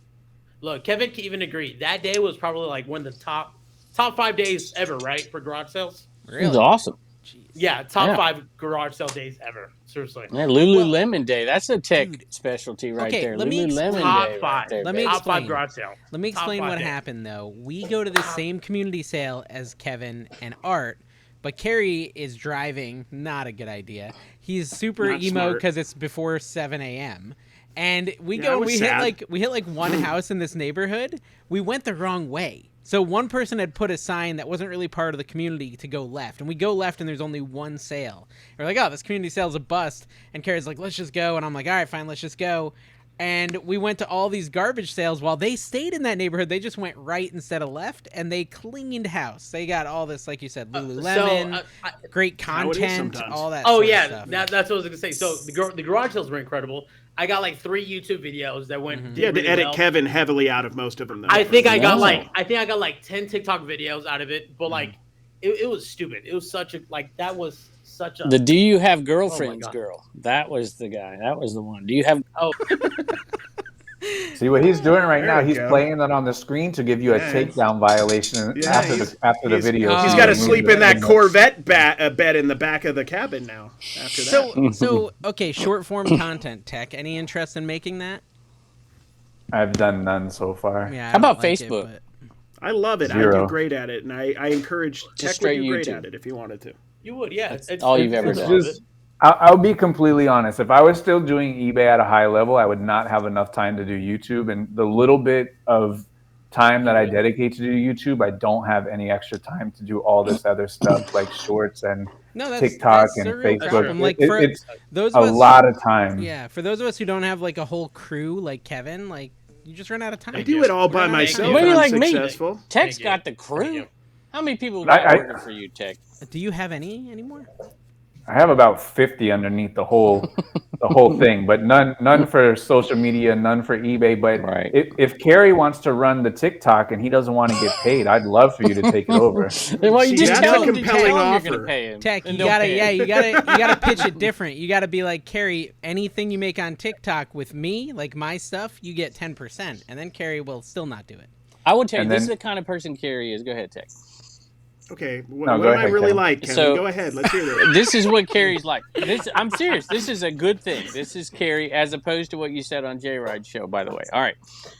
Look, Kevin can even agree. That day was probably like one of the top 5 days ever, right, for garage sales? It was awesome. Jeez. Yeah, top 5 garage sale days ever. Seriously. Yeah, Lululemon Day. That's a tech specialty right okay, there. let me Lululemon Top Day. 5. Right there, Let me baby. Top 5 explain. garage sale. Let me Top explain 5 what days. happened, though. We go to the same community sale as Kevin and Art, but Carrie is driving. Not a good idea. He's super Not emo smart. because it's before 7 a.m. And we Yeah, go I and was we sad. hit like one house in this neighborhood. We went the wrong way. So one person had put a sign that wasn't really part of the community to go left. And we go left and there's only one sale. We're like, oh, this community sale's a bust. And Carrie's like, let's just go. And I'm like, all right, fine, let's just go. And we went to all these garbage sales while they stayed in that neighborhood. They just went right instead of left, and they cleaned house. They got all this, like you said, Lululemon, great how it is content, sometimes. all that Oh sort of yeah, stuff. that's what I was gonna say. So the garage sales were incredible. I got like 3 YouTube videos that went. Mm-hmm. did You had to really edit well. Kevin heavily out of most of them, though. I think I got Wow. like 10 TikTok videos out of it, but like it was stupid. It was such a that was such a. The Do You Have Girlfriends God. girl. That was the guy. That was the one. Do you have... See what he's doing right There now? we He's go. playing that on the screen to give you a Yeah. takedown violation Yeah, after the video. he's He's Oh, got to yeah. sleep in that Corvette bed in the back of the cabin now. After that, So okay, short form content tech. Any interest in making that? I've done none so far. Yeah. I How about don't like Facebook? It, I love it. I Zero. do great at it, and I encourage Tech would straight do great YouTube. at it if you wanted to. You would, yeah. That's all you've ever It's done. just, I'll be completely honest. If I was still doing eBay at a high level, I would not have enough time to do YouTube. And the little bit of time that I dedicate to do YouTube, I don't have any extra time to do all this other stuff like shorts and no, that's TikTok that's and the real Facebook. problem. Like It- for it's those a of us, lot of time. Yeah, for those of us who don't have like a whole crew like Kevin, like you just run out of time. I do it all by Run out of myself. time. What are you and I'm like me? successful. Tech's Thank you. got the Thank crew. you. How many people got working for you, Tech? Do you have any anymore? I have about 50 underneath the whole thing, but none for social media, none for eBay. But Right. if Carrie wants to run the TikTok and he doesn't want to get paid, I'd love for you to take it over. Well, you See, just that's tell a him, compelling you're offer. going to pay him. Tech, and you don't gotta, pay yeah, him. you gotta pitch it different. You gotta be like, Carrie, anything you make on TikTok with me, like my stuff, you get 10%, and then Carrie will still not do it. I will tell you, And this then- is the kind of person Carrie is. Go ahead, Tech. Okay, No, what go am I ahead, really Kevin. like, Kevin? So- Go ahead. Let's hear this. This is what Carrie's like. I'm serious. This is a good thing. This is Carrie, as opposed to what you said on J Ride's show, by the way. All right.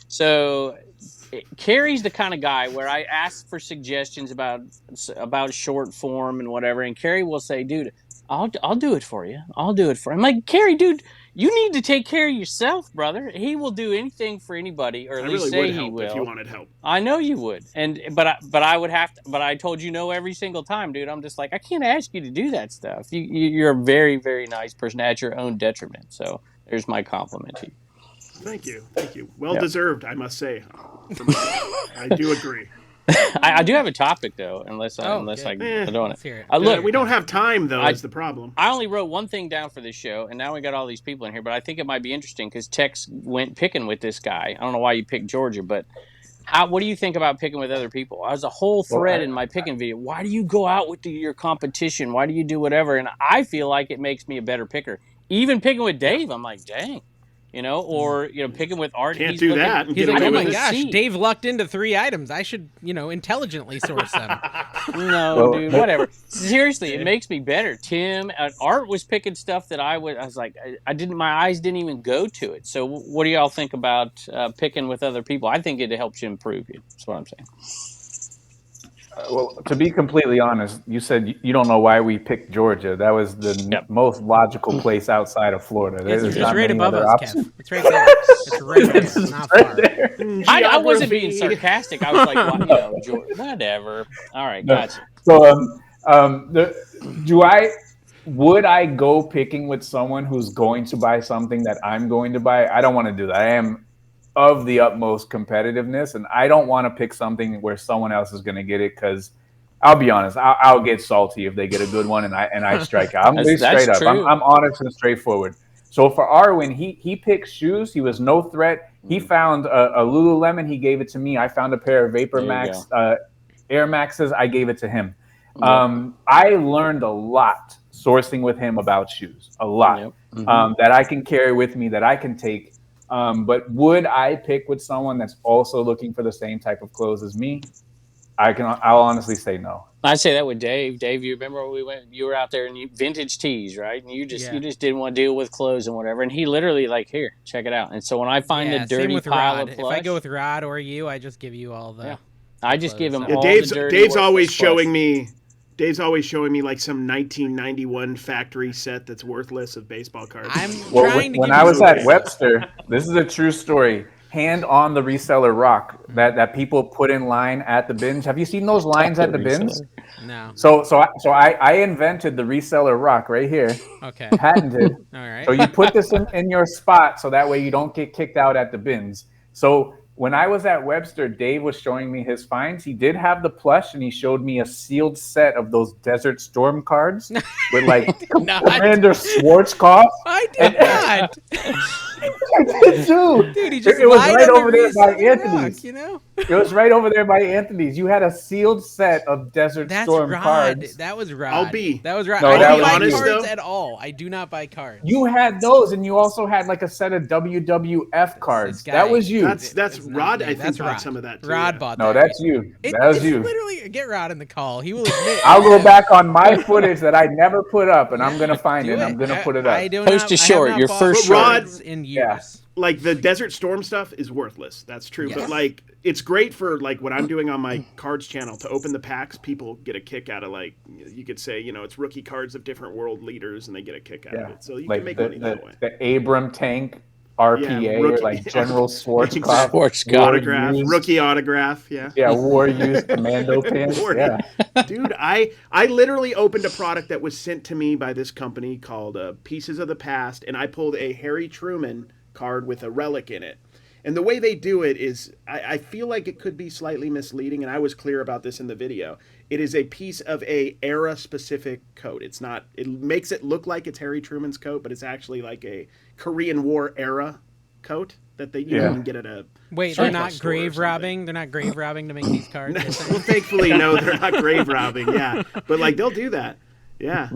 So Carrie's the kind of guy where I ask for suggestions about short form and whatever, and Carrie will say, "Dude, I'll do it for you. I'll do it for you." I'm like, Carrie, dude, you need to take care of yourself, brother. He will do anything for anybody, or I at least really say would he help will. if you wanted help. I know you would, but I would have to. But I told you no every single time, dude. I'm just like, I can't ask you to do that stuff. You're a very, very nice person at your own detriment. So there's my compliment to you. Thank you. Thank you. Well Yeah. deserved, I must say. I do agree. I do have a topic though, unless good. I don't want Let's hear it. Look, We don't have time, though, is the problem. I only wrote one thing down for this show, and now we got all these people in here. But I think it might be interesting because Tex went picking with this guy. I don't know why you picked Georgia, but what do you think about picking with other people? I was a whole thread in my picking video. Why do you go out with your competition? Why do you do whatever? And I feel like it makes me a better picker. Even picking with Dave, I'm like, dang. Or picking with Art. Can't do that and He's get like, away oh my with it. gosh, Dave lucked into 3 items. I should, intelligently source them. No, dude, whatever. Seriously, it makes me better. Tim, Art was picking stuff that I was like, my eyes didn't even go to it. So what do y'all think about picking with other people? I think it helps you improve you. That's what I'm saying. Well, to be completely honest, you said you don't know why we picked Georgia. That was the most logical place outside of Florida. It's There's just not right many above other us, options. Kev. It's right there. It's right there. It's It's not right far. there. I wasn't being Geography. sarcastic. I was like, well, whatever. All right, gotcha. So, would I go picking with someone who's going to buy something that I'm going to buy? I don't want to do that. I am of the utmost competitiveness, and I don't want to pick something where someone else is going to get it because I'll be honest, I'll get salty if they get a good one and I strike out. I'm That's straight up. true. I'm honest and straightforward. So for Arwen, he picked shoes. He was no threat. He found a Lululemon. He gave it to me. I found a pair of Vapor Max Air Maxes. I gave it to him. I learned a lot sourcing with him about shoes. A lot that I can carry with me, that I can take. But would I pick with someone that's also looking for the same type of clothes as me? I'll honestly say no. I'd say that with Dave. Dave, you remember when we went? You were out there in vintage tees, right? And you just didn't want to deal with clothes and whatever. And he literally like, here, check it out. And so when I find the dirty pile Rod. of plush, if I go with Rod or you, I just give you all the. Yeah. I just give him all Dave's, the dirty. Dave's always showing me. Dave's always showing me like some 1991 factory set that's worthless of baseball cards. When I was at Webster, this is a true story. Hand on the reseller rock that people put in line at the bins. Have you seen those lines at the bins? No. So I invented the reseller rock right here. Okay. Patented. All right. So you put this in your spot so that way you don't get kicked out at the bins. So when I was at Webster, Dave was showing me his finds. He did have the plush, and he showed me a sealed set of those Desert Storm cards with like Commander Schwarzkopf. I did not. I did too. Dude, he just it was lied right on over there by Anthony's. Rock, you know? It was right over there by Anthony's. You had a sealed set of Desert Storm Rod. cards. That was Rod. That was Rod. No, I don't buy honest, cards though? at all. I do not buy cards. You had those, and you also had like a set of WWF cards. That was you. That's Rod. I think that's bought Rod. some of that too. Rod bought that. No, that's you. That was you. Literally, get Rod in the call. He will admit. I'll go back on my footage that I never put up, and I'm gonna find it. And I'm gonna put it up. Post a short. Your first short in years. Like the Desert Storm stuff is worthless. That's true. Yes. But like it's great for like what I'm doing on my cards channel to open the packs. People get a kick out of like you could say it's rookie cards of different world leaders and they get a kick out of it. So you can make money that way. The Abram Tank RPA or like General Schwarzkopf autograph, rookie autograph. Yeah, war used commando pants. Yeah. Dude, I literally opened a product that was sent to me by this company called Pieces of the Past, and I pulled a Harry Truman card with a relic in it. And the way they do it is, I feel like it could be slightly misleading, and I was clear about this in the video. It is a piece of a era-specific coat. It's not. It makes it look like it's Harry Truman's coat, but it's actually like a Korean War era coat that they can get at a. Wait, they're not grave robbing. They're not grave robbing to make these cards. Well, thankfully, no, they're not grave robbing. Yeah, but like they'll do that. Yeah.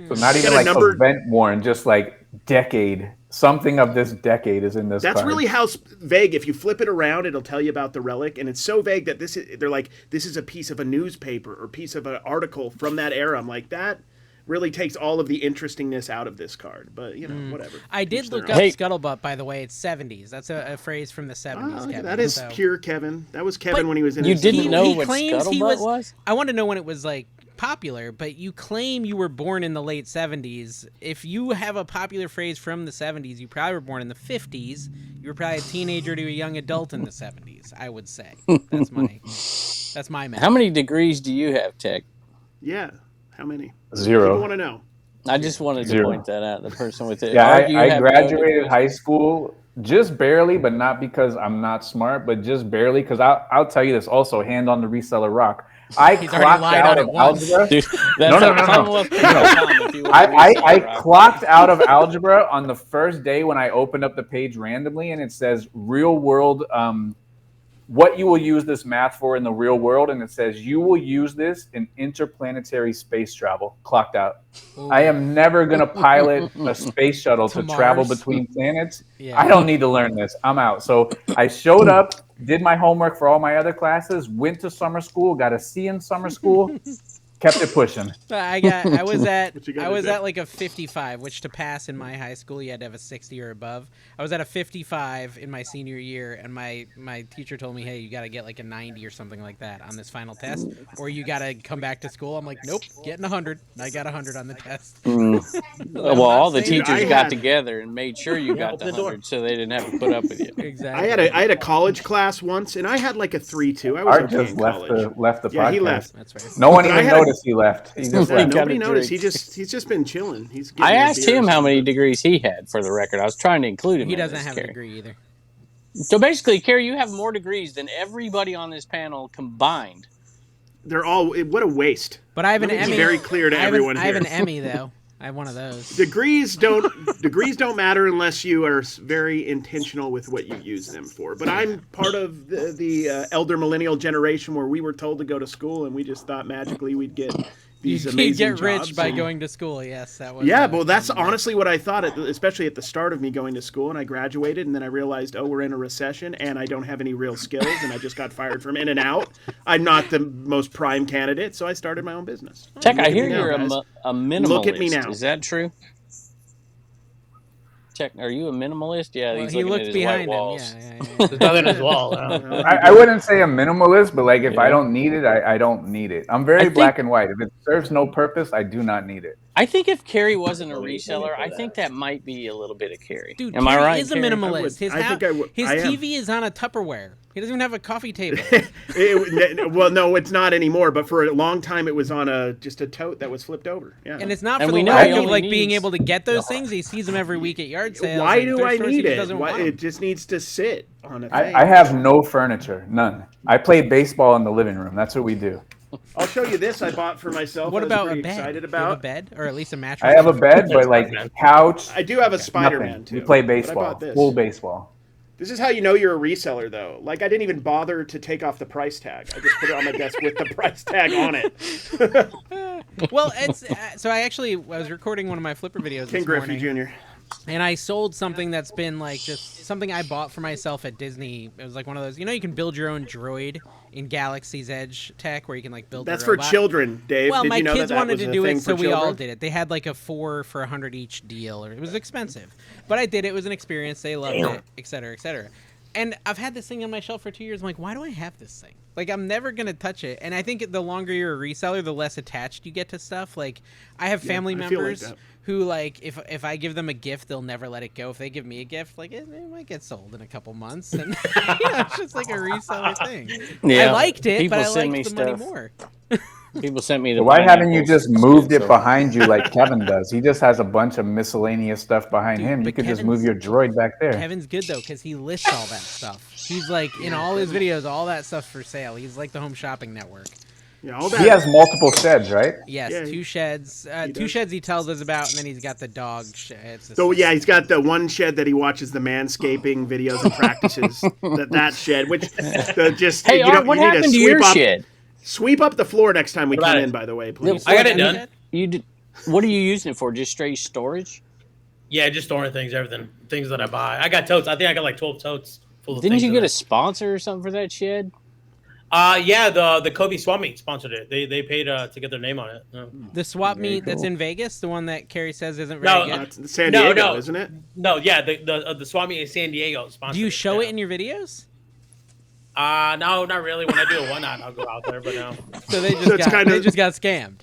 So not even like event worn, just like decade. Something of this decade is in this. That's card. really how vague. If you flip it around, it'll tell you about the relic, and it's so vague that they're like, this is a piece of a newspaper or piece of an article from that era. I'm like, that really takes all of the interestingness out of this card. But whatever. I did look up scuttlebutt, by the way. It's 70s. That's a phrase from the 70s. Kevin, that is pure Kevin. That was Kevin when he was in. You didn't know he what claims he was? I want to know when it was like popular, but you claim you were born in the late 70s. If you have a popular phrase from the 70s, you probably were born in the 50s. You were probably a teenager to a young adult in the 70s, I would say. That's my math. How many degrees do you have, Tech? Yeah. How many? 0. People want to know. I just wanted to point that out. The person with it. Yeah, I graduated high school just barely, but not because I'm not smart, but just barely because I'll tell you this also, hand on the reseller rock. I clocked out of algebra. Dude, No. I clocked out of algebra on the first day when I opened up the page randomly, and it says real world, what you will use this math for in the real world, and it says you will use this in interplanetary space travel. Clocked out. Ooh. I am never going to pilot a space shuttle to travel between planets. Yeah. I don't need to learn this. I'm out. So I showed up, did my homework for all my other classes, went to summer school, got a C in summer school, kept it pushing. I was at What you gotta I was do. at like a 55, which to pass in my high school you had to have a 60 or above. I was at a 55 in my senior year, and my teacher told me, hey, you got to get like a 90 or something like that on this final test, or you got to come back to school. I'm like, nope, getting 100. I got 100 on the test. Well, all the saying teachers I got had- together and made sure you got open the the door. 100, so they didn't have to put up with you. Exactly. I had a college class once, and I had like a 3.2. I was Art okay just in left college. the Yeah, podcast. he left. That's right. No one But I even had a- noticed he left. He just Yeah, left. got Nobody a noticed. drink. He's just been chilling. He's. I getting a asked beer or him how many something. degrees he had, for the record. I was trying to include him He in doesn't this, have a Carrie. degree either. So basically, Carrie, you have more degrees than everybody on this panel combined. They're all. What a waste. But I have an Let me be Emmy. very clear to everyone I have here. an Emmy though. I have one of those. Degrees don't matter unless you are very intentional with what you use them for. But I'm part of the elder millennial generation where we were told to go to school, and we just thought magically we'd get these You amazing get rich jobs by and- going to school. Yes, that was. Yeah, well, that's honestly what I thought, especially at the start of me going to school, and I graduated, and then I realized, oh, we're in a recession, and I don't have any real skills, and I just got fired from In and Out. I'm not the most prime candidate, so I started my own business. Tech, Look I at hear me now, you're guys. a minimalist. Look at me now. Is that true? Tech, are you a minimalist? Yeah, Well, he's he looking looked at his behind white him. walls. Yeah. There's nothing as well. I wouldn't say a minimalist, but like if I Yeah. don't need it, I don't need it. I'm very I think- black and white. If it serves no purpose, I do not need it. I think if Carrie wasn't a reseller, I think that might be a little bit of Carrie. Dude, Am I Carrie right? is a Carrie? minimalist. His I think I would- his I am. TV is on a Tupperware. He doesn't even have a coffee table. Well, no, it's not anymore. But for a long time, it was on just a tote that was flipped over. Yeah. And it's not And for we the know lack he of only like being needs- able to get those things. He sees them every week at yard sales. Why and do thrift I stores, he need just it? doesn't Why, want 'em. it just needs to sit on a thing. I have no furniture, none. I play baseball in the living room. That's what we do. I'll show you this I bought for myself. What I was about a pretty bed? excited You have a about. bed, or at least a mattress. I have a bed, but like couch, I do have a Spider-Man nothing. too. We play but I baseball, bought this. full baseball. This is how you know you're a reseller, though. Like, I didn't even bother to take off the price tag. I just put it on my desk with the price tag on it. Well, it's so I was recording one of my Flipper videos King this Griffey morning, Jr. and I sold something that's been like just something I bought for myself at Disney. It was like one of those, you can build your own droid in Galaxy's Edge tech, where you can like build. That's a for robot. children, Dave. Well, Did my you know kids that wanted was to a do thing it, so for we all children? did it. They had like a 4 for $100 each deal, or it was expensive, but I did it. It was an experience. They loved it, et cetera, et cetera. And I've had this thing on my shelf for 2 years. I'm like, why do I have this thing? Like, I'm never gonna touch it. And I think the longer you're a reseller, the less attached you get to stuff. Like, I have family I feel like members that. who, like, if I give them a gift, they'll never let it go. If they give me a gift, like, it might get sold in a couple months, and it's just like a reseller thing. Yeah. I liked it, People but I send me liked the money stuff. more. People sent me the. Why haven't you pineapples. just moved it So- behind you like Kevin does? He just has a bunch of miscellaneous stuff behind Dude, him. You but could just move Kevin's- your droid back there. Kevin's good though, because he lists all that stuff. He's like in all his videos, all that stuff's for sale. He's like the Home Shopping Network. Yeah, all that. He has multiple sheds, right? Yes, Yeah, 2 sheds. Two does. sheds he tells us about, and then he's got the dog shed. So yeah, he's got the one shed that he watches the manscaping videos and practices. that shed, which just Hey, you Art, what you need happened to sweep your up, shed? Sweep up the floor next time we What come about in. it? By the way, please. I got it done. You did. What are you using it for? Just straight storage? Yeah, just storing things, everything, things that I buy. I got totes. I think I got like 12 totes full of Didn't things you in get there. a sponsor or something for that shed? Yeah, the Kobe Swap Meet sponsored it. They paid to get their name on it. Yeah. The swap Very meet that's cool. in Vegas, the one that Carrie says isn't No, very good. It's San No, Diego, no. isn't it? No, yeah, the Swap Meet in San Diego sponsored. Do you show yeah. it in your videos? No, not really. When I do a one-on, I'll go out there, but no. So they just So it's got kinda- they just got scammed.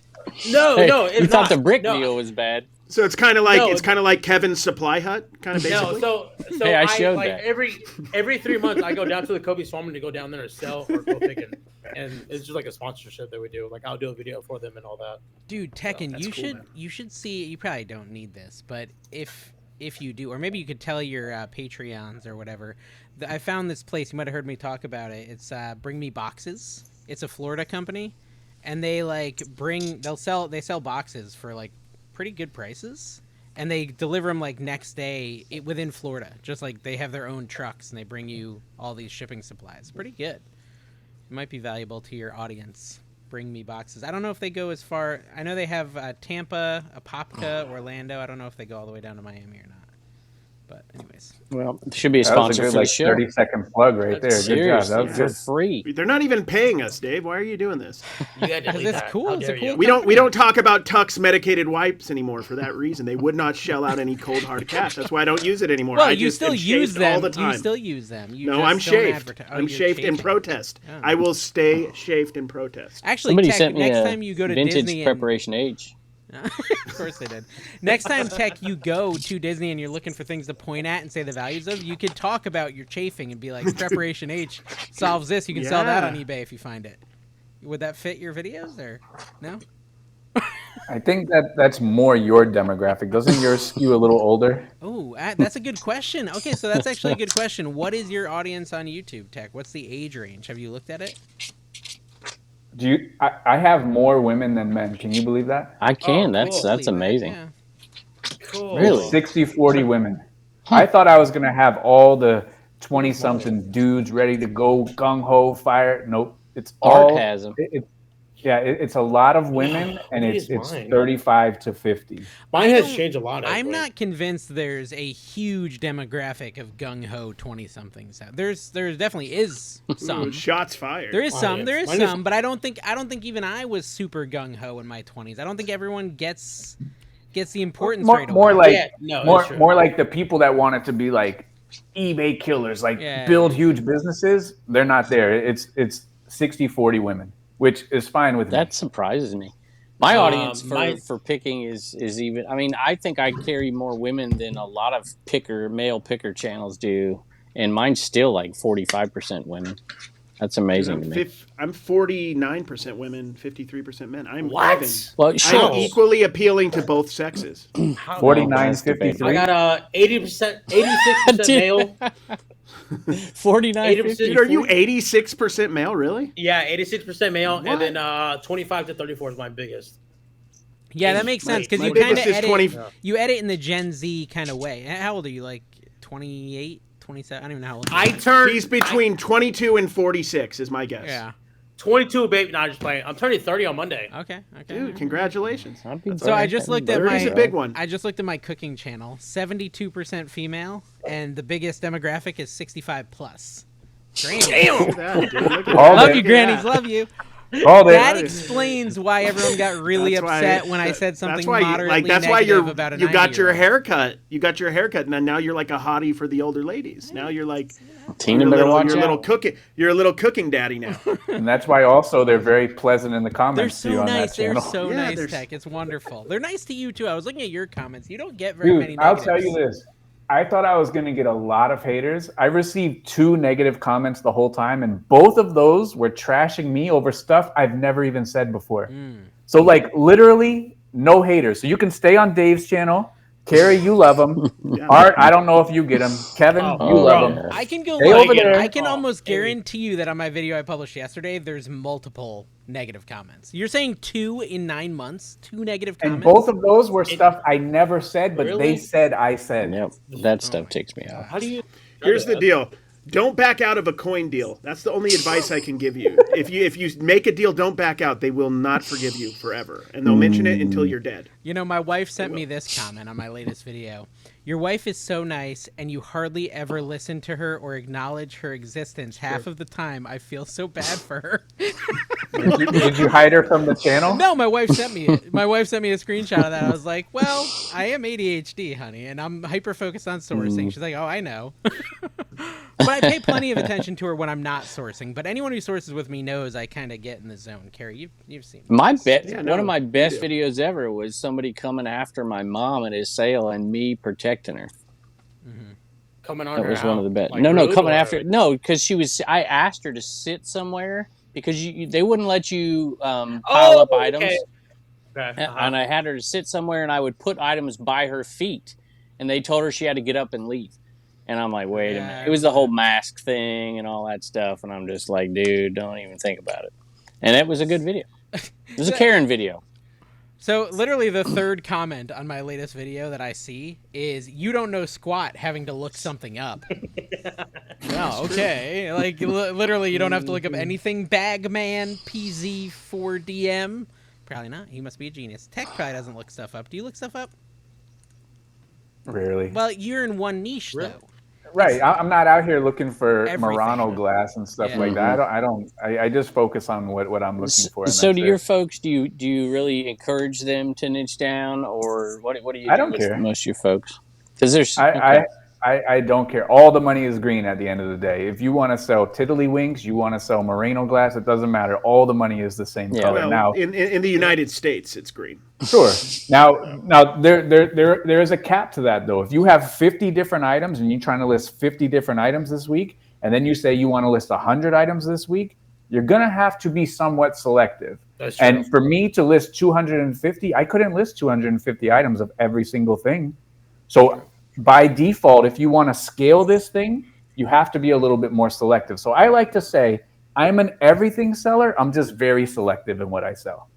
No, Hey, no, it's you thought not. the brick No, deal was bad. So it's kind of like No, Kevin's Supply Hut, kind of basically. No, so Hey, I I showed like that. every 3 months I go down to the Kobe Swap Meet to go down there to sell or go pick it, and it's just like a sponsorship that we do. Like I'll do a video for them and all that. Dude, Tekken, that's you cool, should man. you should see. You probably don't need this, but if you do, or maybe you could tell your Patreons or whatever. I found this place. You might have heard me talk about it. It's Bring Me Boxes. It's a Florida company, and they they sell boxes for like pretty good prices, and they deliver them like next day within Florida. Just like they have their own trucks, and they bring you all these shipping supplies. Pretty good. It might be valuable to your audience. Bring Me Boxes. I don't know if they go as far. I know they have Tampa, Apopka, Orlando. I don't know if they go all the way down to Miami or not. But anyways, Well, it should be a That was a sponsor good for the like show. 30-second plug right there. Good job. Seriously, That was for good. free. They're not even paying us, Dave. Why are you doing this? You had to because delete it's that. cool. How It's a dare cool. you. We don't talk about Tux medicated wipes anymore for that reason. They would not shell out any cold hard cash. That's why I don't use it anymore. Well, I you just still am use shaved them. all the time. You still use them. You No, just I'm don't shaved. advertise. Oh, I'm you're shaved in chafing. protest. Oh. I will stay shaved in protest. Actually, Somebody Tech, sent me next a time you go to vintage Disney Preparation H. of course they did. Next time, Tech, you go to Disney and you're looking for things to point at and say the values of, you could talk about your chafing and be like, Preparation H solves this. You can sell that on Yeah. eBay if you find it. Would that fit your videos or no? I think that's more your demographic. Doesn't yours skew a little older? Oh, that's a good question. Okay, so that's actually a good question. What is your audience on YouTube, Tech? What's the age range? Have you looked at it? Do you? I have more women than men. Can you believe that? I can. Oh, That's cool. that's Believe that, amazing. yeah. Cool. Really? 60-40 women. I thought I was gonna have all the 20-something dudes ready to go gung ho fire. Nope. It's Art all. has 'em. It's a lot of women, and What it's is mine? 35 to 50. Mine has changed a lot. I'm actually. not convinced there's a huge demographic of gung ho 20-somethings. There's definitely is some. Ooh, shots fired. There is Mine some, is. there is Mine is- some, but I don't think even I was super gung ho in my 20s. I don't think everyone gets the importance right away. More like Yeah, no, it's true. more like the people that want it to be like eBay killers, like Yeah. build huge businesses. They're not there. It's 60-40 women, which is fine with me. That surprises me. My audience my- for picking is even. I mean, I think I carry more women than a lot of male picker channels do, and mine's still like 45% women. That's amazing to me. I'm 49% women, 53% men. I'm What? even. Well, I'm sure. equally appealing to both sexes. 49-53. I got 80%, 86% male. 49, 80%. 50. Dude, are you 86% male, really? Yeah, 86% male, What? and then 25 to 34 is my biggest. Yeah, that makes sense because My you kind of biggest is edit. 20. You edit in the Gen Z kind of way. How old are you? Like 28, 27? I don't even know how old. you I are. turned. He's between 22 and 46 is my guess. Yeah. 22, baby. No, I'm just playing. I'm turning 30 on Monday. Okay. Dude, congratulations. So I just looked at 30 my. is a big one. I just looked at my cooking channel. 72% female, and the biggest demographic is 65 plus. Granny. Look at that, dude. Look at All that. Love day. you, grannies. Love you. All day. That explains why everyone got really That's why- upset when I that- said something that's why moderately that's why negative about a you got your 90-year-old. haircut. You got your haircut, and then now you're like a hottie for the older ladies. Now you're like Tina you're a better little, watch you're a little out. cooking. You're a little cooking daddy now. And that's why also they're very pleasant in the They're comments to you so on nice. that They're channel. so Yeah, nice, they're- Tech. It's wonderful. They're nice to you too. I was looking at your comments. You don't get very Dude, many. I'll Negatives. tell you this. I thought I was going to get a lot of haters. I received 2 negative comments the whole time, and both of those were trashing me over stuff I've never even said before. So, like, literally, no haters. So you can stay on Dave's channel. Carrie, you love him. Yeah. Art, I don't know if you get him. Kevin, Oh, you love yeah. him. I can go. Stay look. over there. I can Oh, almost maybe. guarantee you that on my video I published yesterday, there's multiple negative comments. You're saying 2 in 9 months? 2 negative And comments? both of those were stuff I never said, but Really? they said I said. Yep, that stuff ticks me off. How do you? Here's the deal. Don't back out of a coin deal. That's the only advice I can give you. If you make a deal, don't back out. They will not forgive you forever, and they'll mention it until you're dead. You know, my wife sent me this comment on my latest video. Your wife is so nice, and you hardly ever listen to her or acknowledge her existence. Half of the time, I feel so bad for her. Did you hide her from the channel? No, my wife sent me it. My wife sent me a screenshot of that. I was like, well, I am ADHD, honey, and I'm hyper focused on sourcing. She's like, oh, I know. But I pay plenty of attention to her when I'm not sourcing. But anyone who sources with me knows I kind of get in the zone. Carrie, you've seen me. My bet, Yeah, one no, of my you best do. videos ever was somebody coming after my mom at his sale and me protecting her. Coming on That her was one of out, the best. like no, rude coming or- after. No, because she was. I asked her to sit somewhere because they wouldn't let you pile up items. Okay. Okay, And I had her to sit somewhere, and I would put items by her feet, and they told her she had to get up and leave. And I'm like, wait a Yeah, minute. It was the whole mask thing and all that stuff, and I'm just like, dude, don't even think about it. And it was a good video. It was a Karen video. So literally the third comment on my latest video that I see is you don't know squat having to look something up. No, okay. Like literally you don't have to look up anything. Bagman PZ4DM. Probably not. He must be a genius. Tech probably doesn't look stuff up. Do you look stuff up? Rarely. Well, you're in one niche Really? though. Right. I'm not out here looking for Everything. Murano glass and stuff Yeah. like that. I just focus on what I'm looking for. And So that's do your it. folks, do you really encourage them to niche down, or what do you I do don't with care. most of your folks? Because there's I don't care. All the money is green at the end of the day. If you want to sell tiddlywinks, you want to sell Murano glass, it doesn't matter. All the money is the same color. Well, Now, in the United States, it's green. sure. Now there is a cap to that though. If you have 50 different items and you're trying to list 50 different items this week, and then you say you want to list 100 items this week, you're gonna have to be somewhat selective. That's true. And for me to list 250, I couldn't list 250 items of every single thing. So by default, if you want to scale this thing, you have to be a little bit more selective. So I like to say I'm an everything seller. I'm just very selective in what I sell.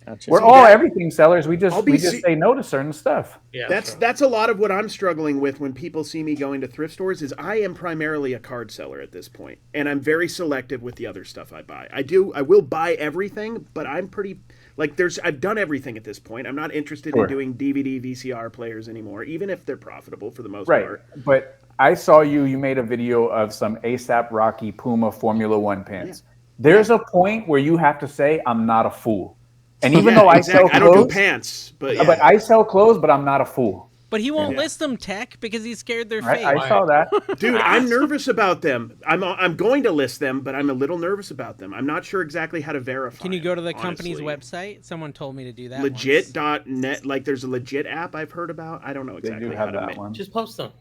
Gotcha. We're all everything sellers. We just say no to certain stuff. Yeah, That's a lot of what I'm struggling with when people see me going to thrift stores. Is I am primarily a card seller at this point, and I'm very selective with the other stuff I buy. I will buy everything, but I'm pretty I've done everything at this point. I'm not interested in doing DVD VCR players anymore, even if they're profitable for the most part. But I saw you made a video of some ASAP Rocky Puma Formula One pants. There's a point where you have to say I'm not a fool. And even though I sell clothes, I don't do pants, but I sell clothes, but I'm not a fool. But he won't list them, Tech, because he's scared they're fake. I saw that. Dude, I'm nervous about them. I'm going to list them, but I'm a little nervous about them. I'm not sure exactly how to verify. Can you go to the company's honestly. website? Someone told me to do that. Legit.net, like there's a legit app I've heard about. I don't know exactly They do how have to that make. one. just post them.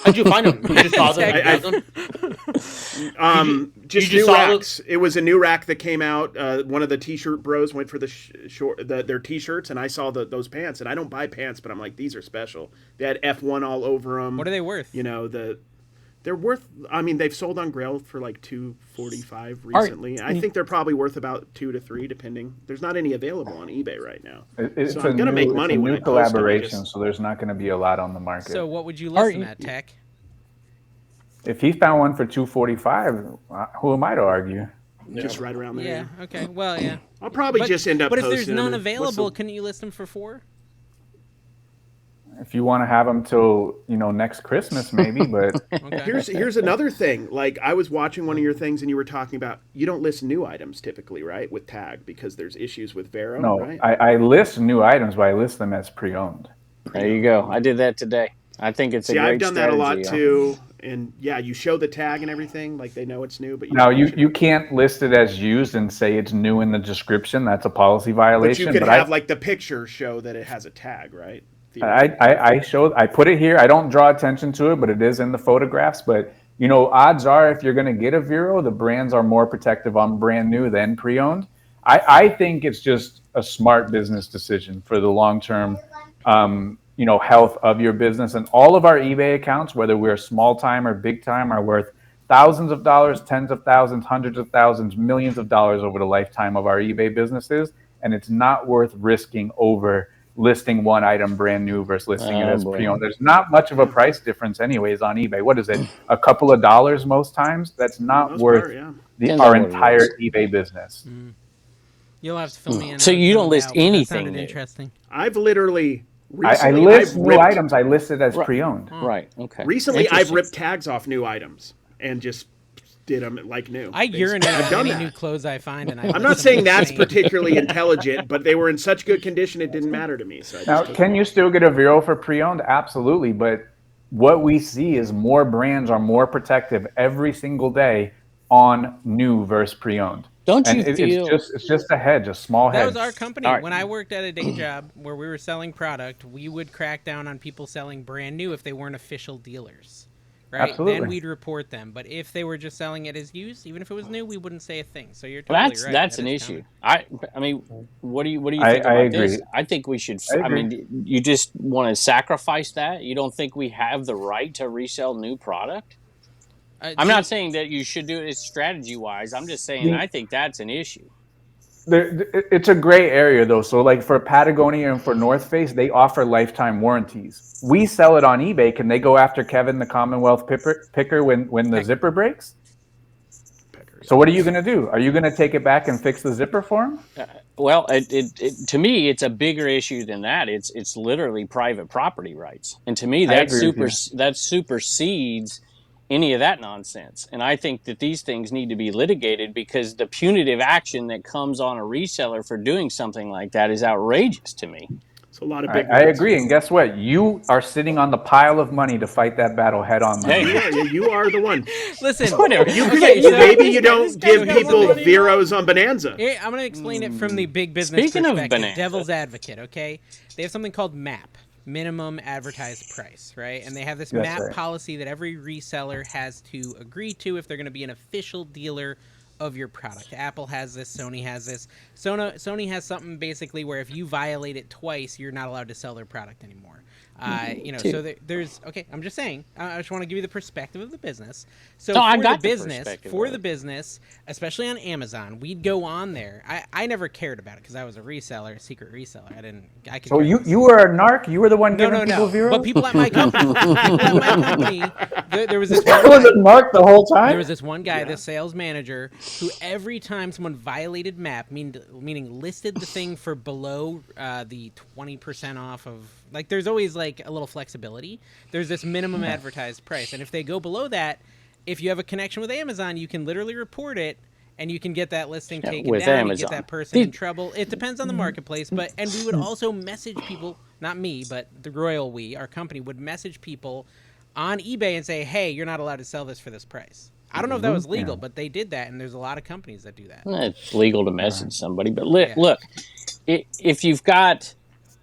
How'd you find them? You just saw them. Just you new saw racks. It was a new rack that came out. One of the t-shirt bros went for their t-shirts, and I saw those pants. And I don't buy pants, but I'm like, these are special. They had F1 all over them. What are they worth? You know, they're worth. I mean, they've sold on Grail for like $245 recently. I think they're probably worth about $2 to $3, depending. There's not any available on eBay right now. It's so I'm gonna make money it's a when new I post them, collaboration, so there's not going to be a lot on the market. So what would you list them at, Tech? If he found one for $245, who am I to argue? Just right around there. Yeah. Okay. Well, yeah. I'll probably just end up. But if posting there's them none and- available, couldn't you list them for $4? If you want to have them till next Christmas, maybe. But Okay. Here's another thing. Like I was watching one of your things, and you were talking about you don't list new items typically, right? With tag because there's issues with Vero. no, right? I list new items, but I list them as pre-owned. There you go. I did that today. I think it's a great I've done that a lot strategy. too. And yeah, you show the tag and everything, like they know it's new. But Now you can't list it as used and say it's new in the description. That's a policy But violation. you could have like the picture show that it has a tag, right? I put it here. I don't draw attention to it, but it is in the photographs. But odds are if you're going to get a Vero, the brands are more protective on brand new than pre-owned. I think it's just a smart business decision for the long term, health of your business. And all of our eBay accounts, whether we're small time or big time, are worth thousands of dollars, tens of thousands, hundreds of thousands, millions of dollars over the lifetime of our eBay businesses. And it's not worth risking over listing one item brand new versus listing it as pre-owned. There's not much of a price difference anyways on eBay. What is it? A couple of dollars most times? That's not worth our entire eBay business. You'll have to fill me in. So you don't list anything That sounded new. interesting. I've literally I list new items. I list it as pre-owned. Right. Okay. Recently, I've ripped tags off new items and just did them like new. I urinate I've on done any new that. clothes I find, and I'm not saying that's particularly intelligent, but they were in such good condition it didn't matter to me. So I Now, just can you still get a Vero for pre-owned? Absolutely, but what we see is more brands are more protective every single day on new versus pre-owned. Don't And you feel? it's just a hedge, a small hedge. That was our company. All right. When I worked at a day job where we were selling product, we would crack down on people selling brand new if they weren't official dealers. Right? Absolutely. Then we'd report them. But if they were just selling it as used, even if it was new, we wouldn't say a thing. So you're totally right. That's That an is issue. common. I mean, what do you think I about this? agree. I think we should. I I mean, you just want to sacrifice that? You don't think we have the right to resell new product? I'm not saying that you should do it strategy wise. I'm just saying I think that's an issue. It's a gray area though. So like for Patagonia and for North Face, they offer lifetime warranties. We sell it on eBay. Can they go after Kevin, the Commonwealth picker, when the zipper breaks? So what are you going to do? Are you going to take it back and fix the zipper for him? Well, to me, it's a bigger issue than that. It's literally private property rights, and to me, that supersedes any of that nonsense. And I think that these things need to be litigated because the punitive action that comes on a reseller for doing something like that is outrageous to me. It's a lot of big. I agree, and guess what? You are sitting on the pile of money to fight that battle head on. Hey, you are the one. Listen, whatever. Maybe you don't give people Veros on Bonanza. I'm going to explain it from the big business Speaking of perspective. Bonanza. Devil's advocate, okay? They have something called MAP, minimum advertised price, right? And they have this MAP policy that every reseller has to agree to if they're going to be an official dealer of your product. Apple has this, Sony has this. Sony has something basically where if you violate it twice, you're not allowed to sell their product anymore. So there's okay. I'm just saying. I just want to give you the perspective of the business. So for the business, especially on Amazon, we'd go on there. I never cared about it because I was a reseller, a secret reseller. So you were a narc. You were the one giving people Veros. But people at my company, there was this. I was a narc the whole time. There was this one guy, the sales manager, who every time someone violated MAP, meaning listed the thing for below the 20% off of. Like, there's always, like, a little flexibility. There's this minimum advertised price. And if they go below that, if you have a connection with Amazon, you can literally report it, and you can get that listing taken down and get that person in trouble. It depends on the marketplace. And we would also message people, not me, but the royal we, our company, would message people on eBay and say, hey, you're not allowed to sell this for this price. I don't know if that was legal, but they did that, and there's a lot of companies that do that. It's legal to message somebody. But look, if you've got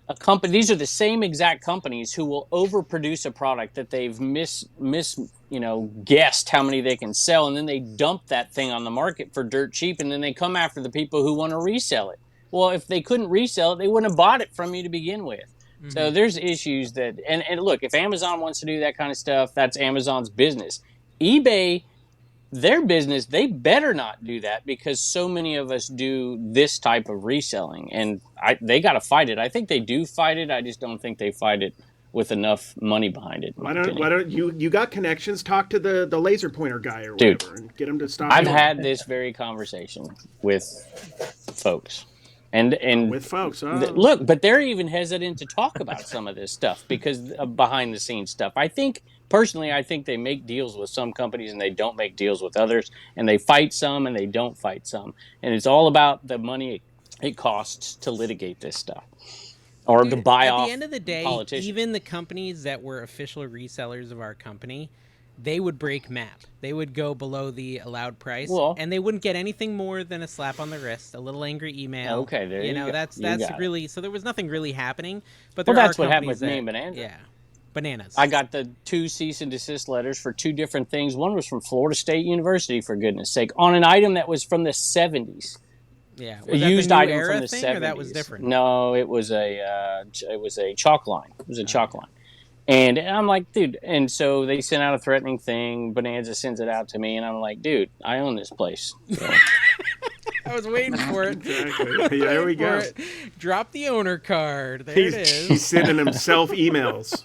a company, these are the same exact companies who will overproduce a product that they've guessed how many they can sell, and then they dump that thing on the market for dirt cheap, and then they come after the people who want to resell it. Well, if they couldn't resell it, they wouldn't have bought it from you to begin with. Mm-hmm. So there's issues that, and look, if Amazon wants to do that kind of stuff, that's Amazon's business. eBay, their business, they better not do that because so many of us do this type of reselling, and they got to fight it. I think they do fight it. I just don't think they fight it with enough money behind it. Why don't you got connections? Talk to the laser pointer guy or whatever, and get him to stop. I've had this very conversation with folks. And with folks, look, but they're even hesitant to talk about some of this stuff because of behind the scenes stuff. I think they make deals with some companies and they don't make deals with others, and they fight some and they don't fight some, and it's all about the money it costs to litigate this stuff or to buy off. At the end of the day, even the companies that were official resellers of our company, they would break MAP. They would go below the allowed price, and they wouldn't get anything more than a slap on the wrist, a little angry email. Okay, there you go. That's really so. There was nothing really happening, but that's what happened with me and Bonanza. Yeah, Bananas. I got the 2 cease and desist letters for 2 different things. One was from Florida State University, for goodness sake, on an item that was from the 70s. Yeah, a used item from the thing, 70s. Or that was different. No, it was a chalk line. It was a chalk line. And I'm like, dude, and so they sent out a threatening thing. Bonanza sends it out to me, and I'm like, dude, I own this place. So. I was waiting for it. Exactly. There we go. Drop the owner card. There it is. He's sending himself emails.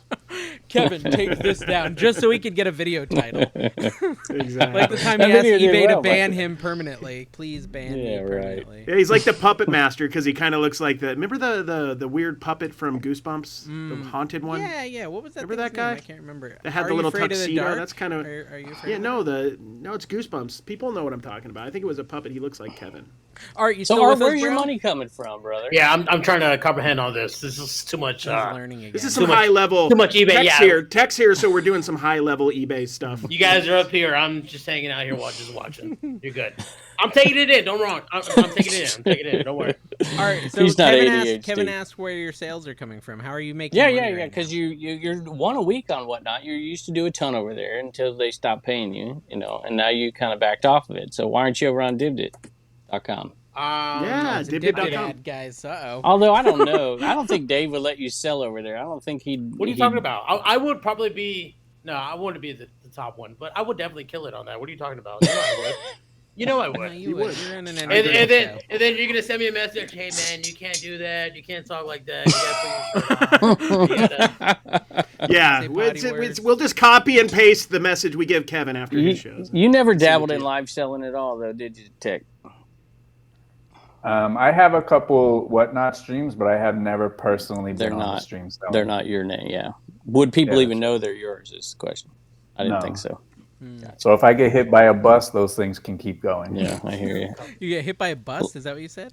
Kevin, take this down, just so he could get a video title. Exactly. Like the time he asked eBay to ban him permanently. Please ban me permanently. Right. Yeah, he's like the puppet master because he kind of looks like remember the weird puppet from Goosebumps, the haunted one? Yeah. What was that? Remember that guy? I can't remember. That had the little tuxedo. That's kind of. Are you afraid? Yeah, no, it's Goosebumps. People know what I'm talking about. I think it was a puppet. He looks like Kevin. Art, you still with us, where's your money coming from, brother? Yeah, I'm trying to comprehend all this. This is too much. Learning again. This is some high level. Too much eBay. Text here, so we're doing some high level eBay stuff. You guys are up here. I'm just hanging out here, watching. You're good. I'm taking it in. Don't wrong. I'm taking it in. Don't worry. All right. So Kevin asked where your sales are coming from. How are you making? Yeah. Because you're one a week on Whatnot. You used to do a ton over there until they stopped paying you, and now you kind of backed off of it. So why aren't you over on Dibdit.com? Dibdit.com, guys. Although I don't know, I don't think Dave would let you sell over there. I don't think he'd. What are you talking about? I would probably be. No, I wouldn't be the top one, but I would definitely kill it on that. What are you talking about? You know I would. You would. You're in and then you're gonna send me a message. Hey man, you can't do that. You can't talk like that. You gotta put your shirt on. Yeah, Say potty words. we'll just copy and paste the message we give Kevin after his shows. You never Send it dabbled to in you. live selling at all, though, did you, Tech? I have a couple whatnot streams, but I have never personally They're been on the not. stream. They're not your name. Yeah. Would people Yeah, even that's know they're yours? Is the question. I didn't No. think so. So if I get hit by a bus, those things can keep going. Yeah, I hear you. You get hit by a bus? Is that what you said?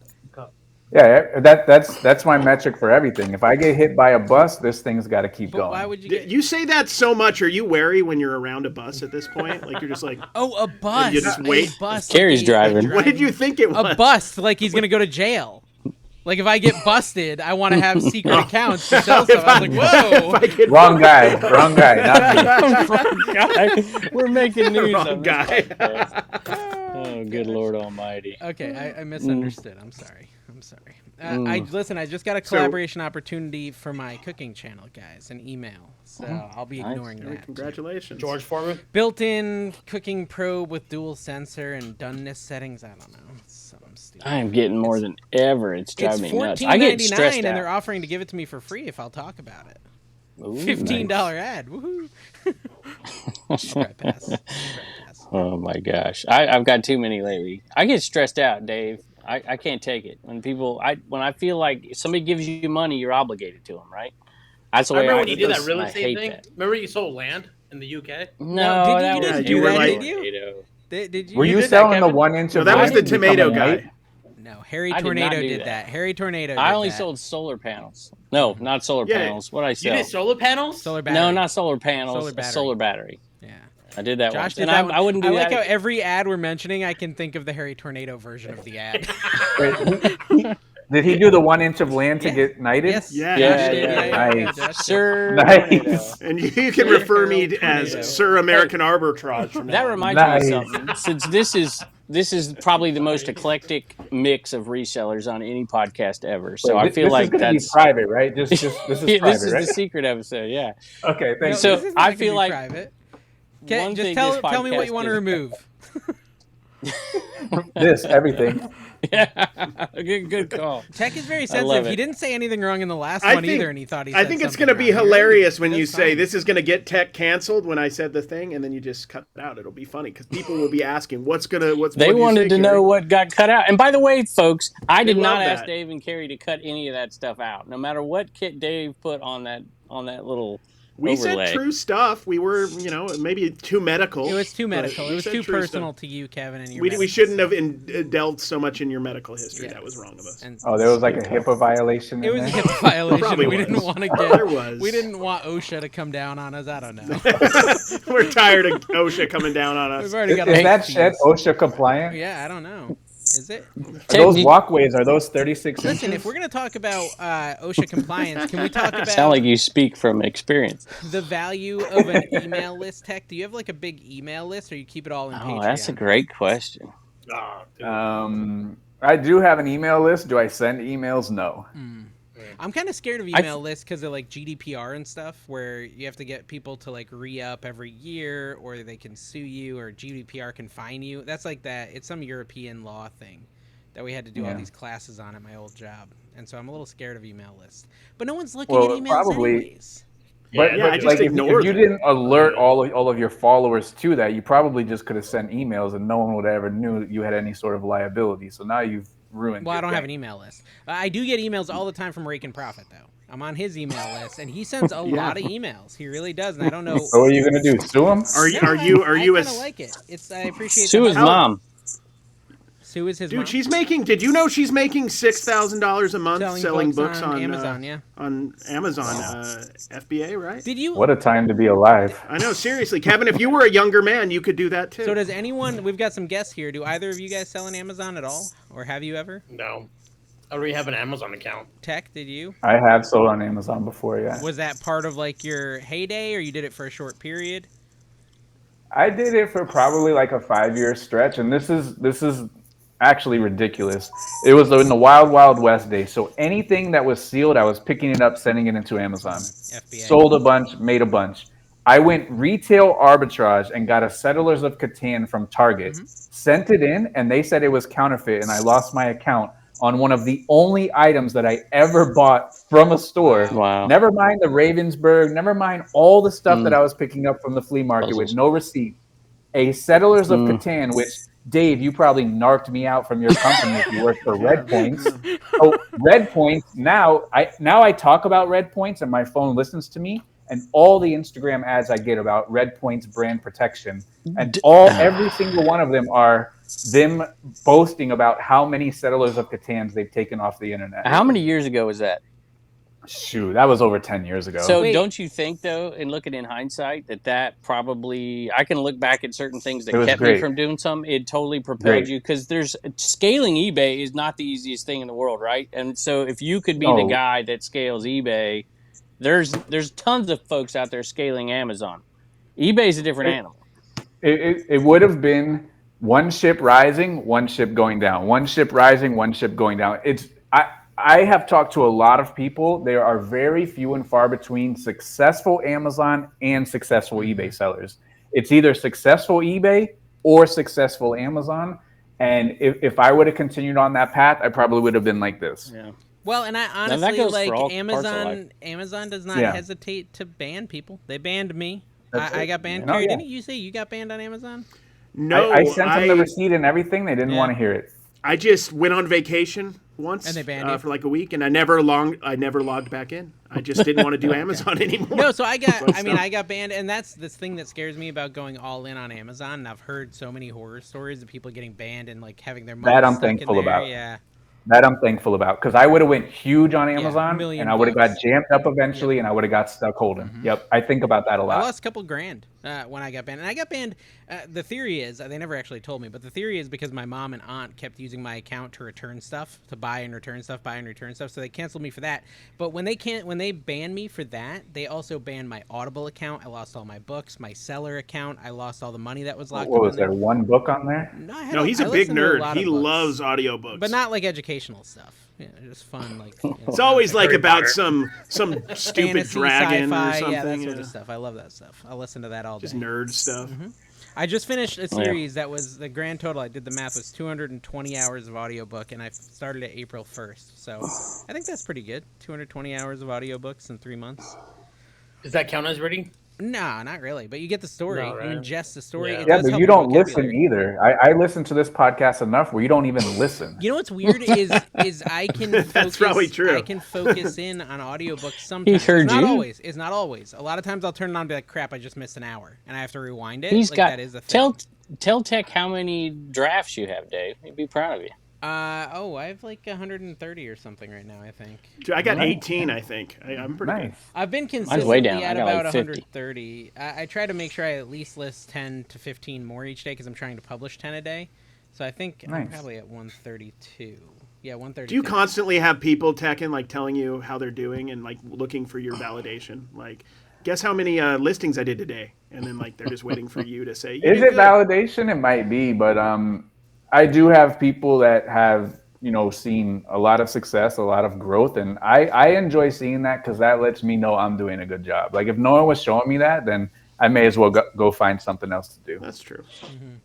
Yeah, that's my metric for everything. If I get hit by a bus, this thing's got to keep But going. why would you get? You say that so much. Are you wary when you're around a bus at this point? Like you're just like, Oh, a bus. you just wait. A bus. Carrie's like driving. what did you think it was? A bus. Like he's gonna go to jail. Like if I get busted, I want to have secret accounts to sell stuff. I was like, whoa. If I get Wrong guy, not me. Guy. We're making news Wrong on this guy. podcast. Oh, good Lord Almighty. Okay, I misunderstood. I'm sorry. I just got a collaboration opportunity for my cooking channel, guys, an email. So I'll be ignoring that. Congratulations. George Foreman. Built-in cooking probe with dual sensor and doneness settings. I don't know. It's something stupid. I am getting more than ever. It's It's driving me nuts. I get $14.99, stressed and they're out. offering to give it to me for free if I'll talk about it. Ooh, $15 nice. ad. Woohoo! I'll try pass. Oh my gosh, I've got too many lately. I get stressed out, Dave. I can't take it when when I feel like somebody gives you money, you're obligated to them, right? That's the I way remember when you did do that it, real and I estate hate thing. that. Remember you sold land in the UK? No, did you- that you was didn't do that, a did you? tornado. Did you? Were You you did that, selling the Kevin? 1 inch No, of that was land the and tomato becoming guy. white? No, Harry I did Tornado not do did that. that. Harry Tornado. I did only that. sold solar panels. No, not solar Yeah. panels. What I You sell? did solar panels? solar battery. No, not solar panels. Solar A battery. solar battery. Yeah. I did that Josh once, did and that one. I wouldn't do I like that. how every ad we're mentioning, I can think of the Harry Tornado version of the ad. Wait, did he do the 1 inch of land to Yeah. get knighted? Yes. Yeah, Josh yeah, did. yeah, nice. Josh did. Sir Nice. Tornado. And you can refer me Harold Tornado. as Sir American Arbitrage from now That on. reminds Nice. me of something. Since this is probably the most eclectic mix of resellers on any podcast ever. So Wait, I feel this like is going to be that's private, right? This is yeah, private, this is right? the secret episode. Yeah. Okay, No, thank So, you. this is not I gonna feel be like private. one Okay, just thing tell this me what you podcast want to is- remove. This, everything. Yeah, good call. Tech is very love sensitive. it. He didn't say anything wrong in the last I one think- either, and he thought he. I said think it's something going to be wrong. hilarious when you That's say fine. this is going to get tech canceled when I said the thing, and then you just cut it out. It'll be funny because people will be asking, what's They what do you wanted say, to know Carrie? what got cut out. And by the way, folks, I did love not ask that. Dave and Carrie to cut any of that stuff out. No matter what kit Dave put on that little We overlay. said true stuff. We were, maybe too medical. It was too but medical. we It was said too true personal stuff. to you, Kevin, and your. We medical shouldn't stuff. have delved so much in your medical history. Yeah. That was wrong of us. And Oh, there was like a HIPAA violation. it in was a there? HIPAA violation. Probably We was. didn't want to There get. was. We didn't want OSHA to come down on us. I don't know. We're tired of OSHA coming down on us. We've already got. Is late that fees. shed OSHA compliant? Yeah, I don't know. Is it? Those Ted, walkways, are those 36 Listen, inches? if we're gonna talk about OSHA compliance, can we talk about sound like you speak from experience. the value of an email list? Tech, do you have like a big email list, or you keep it all in Patreon? Oh, that's a great question. Ah, dude. I do have an email list. Do I send emails? No. I'm kind of scared of email lists because of like GDPR and stuff, where you have to get people to like re-up every year, or they can sue you, or GDPR can fine you. That's like that. It's some European law thing that we had to do all Yeah. these classes on at my old job, and so I'm a little scared of email lists. But no one's looking Well, at emails probably- anyways. But, Yeah, I but just like if ignored you them. didn't alert all of your followers to that, you probably just could have sent emails and no one would ever knew you had any sort of liability. So now you've ruined. Well, I your don't have an thing. email list. I do get emails all the time from Rake and Profit, though. I'm on his email list, and he sends a lot of emails. He really does, and I don't know. So what are you gonna do? Sue them? Are you I a kind of like it. I appreciate Sue the his help. mom. Sue is his dude? mom. She's making. Did you know she's making $6,000 a month selling books on Amazon? Yeah. on Amazon, FBA, right? Did you? What a time to be alive. I know, seriously, Kevin. If you were a younger man, you could do that too. So does anyone? We've got some guests here. Do either of you guys sell on Amazon at all, or have you ever? No. I already have an Amazon account. Tech, did you? I have sold on Amazon before, yeah. Was that part of like your heyday, or you did it for a short period? I did it for probably like a 5-year stretch, and this is actually ridiculous. It was in the wild, wild west days. So anything that was sealed, I was picking it up, sending it into Amazon. FBA. Sold a bunch, made a bunch. I went retail arbitrage and got a Settlers of Catan from Target, sent it in, and they said it was counterfeit, and I lost my account on one of the only items that I ever bought from a store. Wow. Never mind the Ravensburg, never mind all the stuff that I was picking up from the flea market with no receipt. A Settlers of Catan, which, Dave, you probably narked me out from your company if you worked for Red Points. Oh, Red Points, now I talk about Red Points and my phone listens to me, and all the Instagram ads I get about Red Points brand protection, and every single one of them are them boasting about how many Settlers of Catans they've taken off the internet. How many years ago was that? Shoot, that was over 10 years ago. So don't you think, though, and looking in hindsight, that probably, I can look back at certain things that kept me from doing some. It totally propelled you, because scaling eBay is not the easiest thing in the world, right? And so if you could be the guy that scales eBay, there's tons of folks out there scaling Amazon. eBay's a different animal. It would have been one ship rising, one ship going down, one ship rising, one ship going down. I have talked to a lot of people. There are very few and far between successful Amazon and successful eBay sellers. It's either successful eBay or successful Amazon. And if I would have continued on that path, I probably would have been like this. Yeah. Well, and I honestly like Amazon does not hesitate to ban people. They banned me. I got banned. Carrie, didn't you say you got banned on Amazon? No, I sent them the receipt and everything. They didn't want to hear it. I just went on vacation once and they banned you for like a week, and I never logged back in. I just didn't want to do Amazon anymore. No, so I got banned, and that's this thing that scares me about going all in on Amazon. And I've heard so many horror stories of people getting banned and like having their money that I'm stuck thankful in there. about. Yeah. That I'm thankful about, because I would have went huge on Amazon, and I would have got jammed up eventually, and I would have got stuck holding. Yep, I think about that a lot. I lost a couple grand when I got banned, and I got banned. The theory is they never actually told me, but the theory is because my mom and aunt kept using my account to return stuff, to buy and return stuff, so they canceled me for that. But when they banned me for that, they also banned my Audible account. I lost all my books, my seller account. I lost all the money that was locked up. What was there? One book on there? No, he's a big nerd. He loves audiobooks, but not like educational stuff. Yeah, just fun. Like it's always like about some stupid dragon sci-fi, or something. Yeah, that sort of stuff. I love that stuff. I'll listen to that all day. Just nerd stuff. I just finished a series that was the grand total. I did the math, was 220 hours of audiobook, and I started it April 1st. So I think that's pretty good. 220 hours of audiobooks in 3 months. Does that count as reading? No, not really. But you get the story. No, right? You ingest the story. Yeah, but you don't listen either. I listen to this podcast enough where you don't even listen. You know what's weird is I can focus. That's probably true. I can focus in on audiobooks sometimes. He heard it's not you. Always. It's not always. A lot of times I'll turn it on and be like, crap, I just missed an hour. And I have to rewind it. That is a thing. Tell Tech how many drafts you have, Dave. He'd be proud of you. I have like 130 or something right now, I think. I got 18, I think. I'm pretty good. I've been consistently at about like 130. I try to make sure I at least list 10 to 15 more each day because I'm trying to publish 10 a day. So I think I'm probably at 132. Yeah, 132. Do you constantly have people like telling you how they're doing and like looking for your validation? Like, guess how many listings I did today? And then like they're just waiting for you to say, is it validation? It might be, but I do have people that have, seen a lot of success, a lot of growth, and I enjoy seeing that because that lets me know I'm doing a good job. Like if no one was showing me that, then I may as well go find something else to do. That's true. Mm-hmm.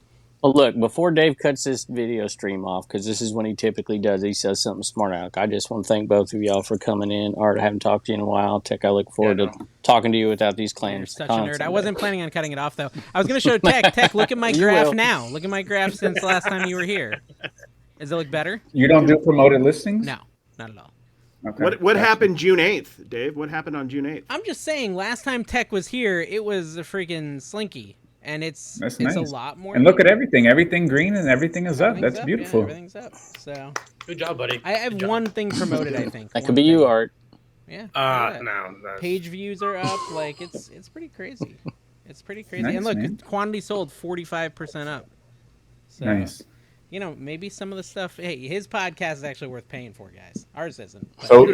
Well, look, before Dave cuts this video stream off, because this is when he typically does, he says something smart aleck. I just want to thank both of y'all for coming in. Art, I haven't talked to you in a while. Tech, I look forward to talking to you without these claims. You're such a nerd. I wasn't planning on cutting it off, though. I was going to show Tech. Tech, look at my graph now. Look at my graph since the last time you were here. Does it look better? You don't do promoted listings? No, not at all. Okay. What happened June 8th, Dave? What happened on June 8th? I'm just saying, last time Tech was here, it was a freaking slinky. And it's nice. A lot more. And look at everything. Everything green and everything is up. That's beautiful. Yeah, everything's up. So good job, buddy. I have one thing promoted, I think. That could be you, Art. Yeah. No. Page views are up. Like it's pretty crazy. It's pretty crazy. Nice, and look, man. quantity sold 45% up. So, nice. Maybe some of the stuff. Hey, his podcast is actually worth paying for, guys. Ours isn't. So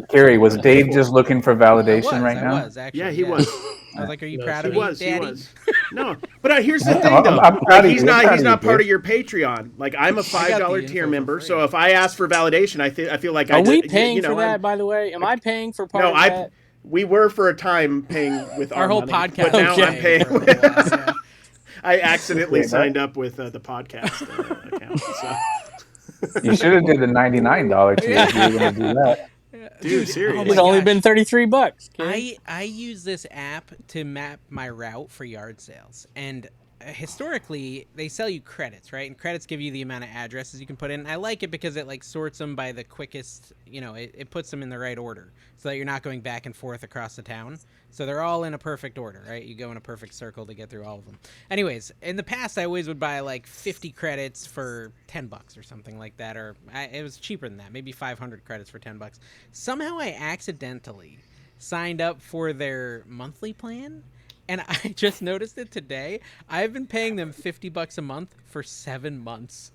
Carrie, was Dave just looking for validation right now? I was actually. Yeah, he was. I was like, "Are you proud of me, Daddy?" He was. No, but here's the thing, though. He's not part of your Patreon. Like I'm a $5 tier member, so if I ask for validation, I feel like Are we paying for that? By the way, am I paying for part of that? We were for a time paying with our whole money, podcast, but now I'm paying. Yeah. I accidentally signed up with the podcast account. So. You should have did the $99 tier if you were going to do that. Dude, seriously. It's only been $33. Kid. I use this app to map my route for yard sales, and historically they sell you credits, right? And credits give you the amount of addresses you can put in. I like it because it like sorts them by the quickest, it puts them in the right order so that you're not going back and forth across the town. So they're all in a perfect order, right? You go in a perfect circle to get through all of them. Anyways, in the past I always would buy like 50 credits for $10 or something like that, or it was cheaper than that, maybe 500 credits for $10. Somehow I accidentally signed up for their monthly plan, and I just noticed it today. I've been paying them $50 a month for 7 months.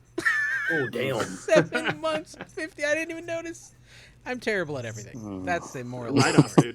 Oh damn! 7 months, 50. I didn't even notice. I'm terrible at everything. That's the moral. Right off, dude.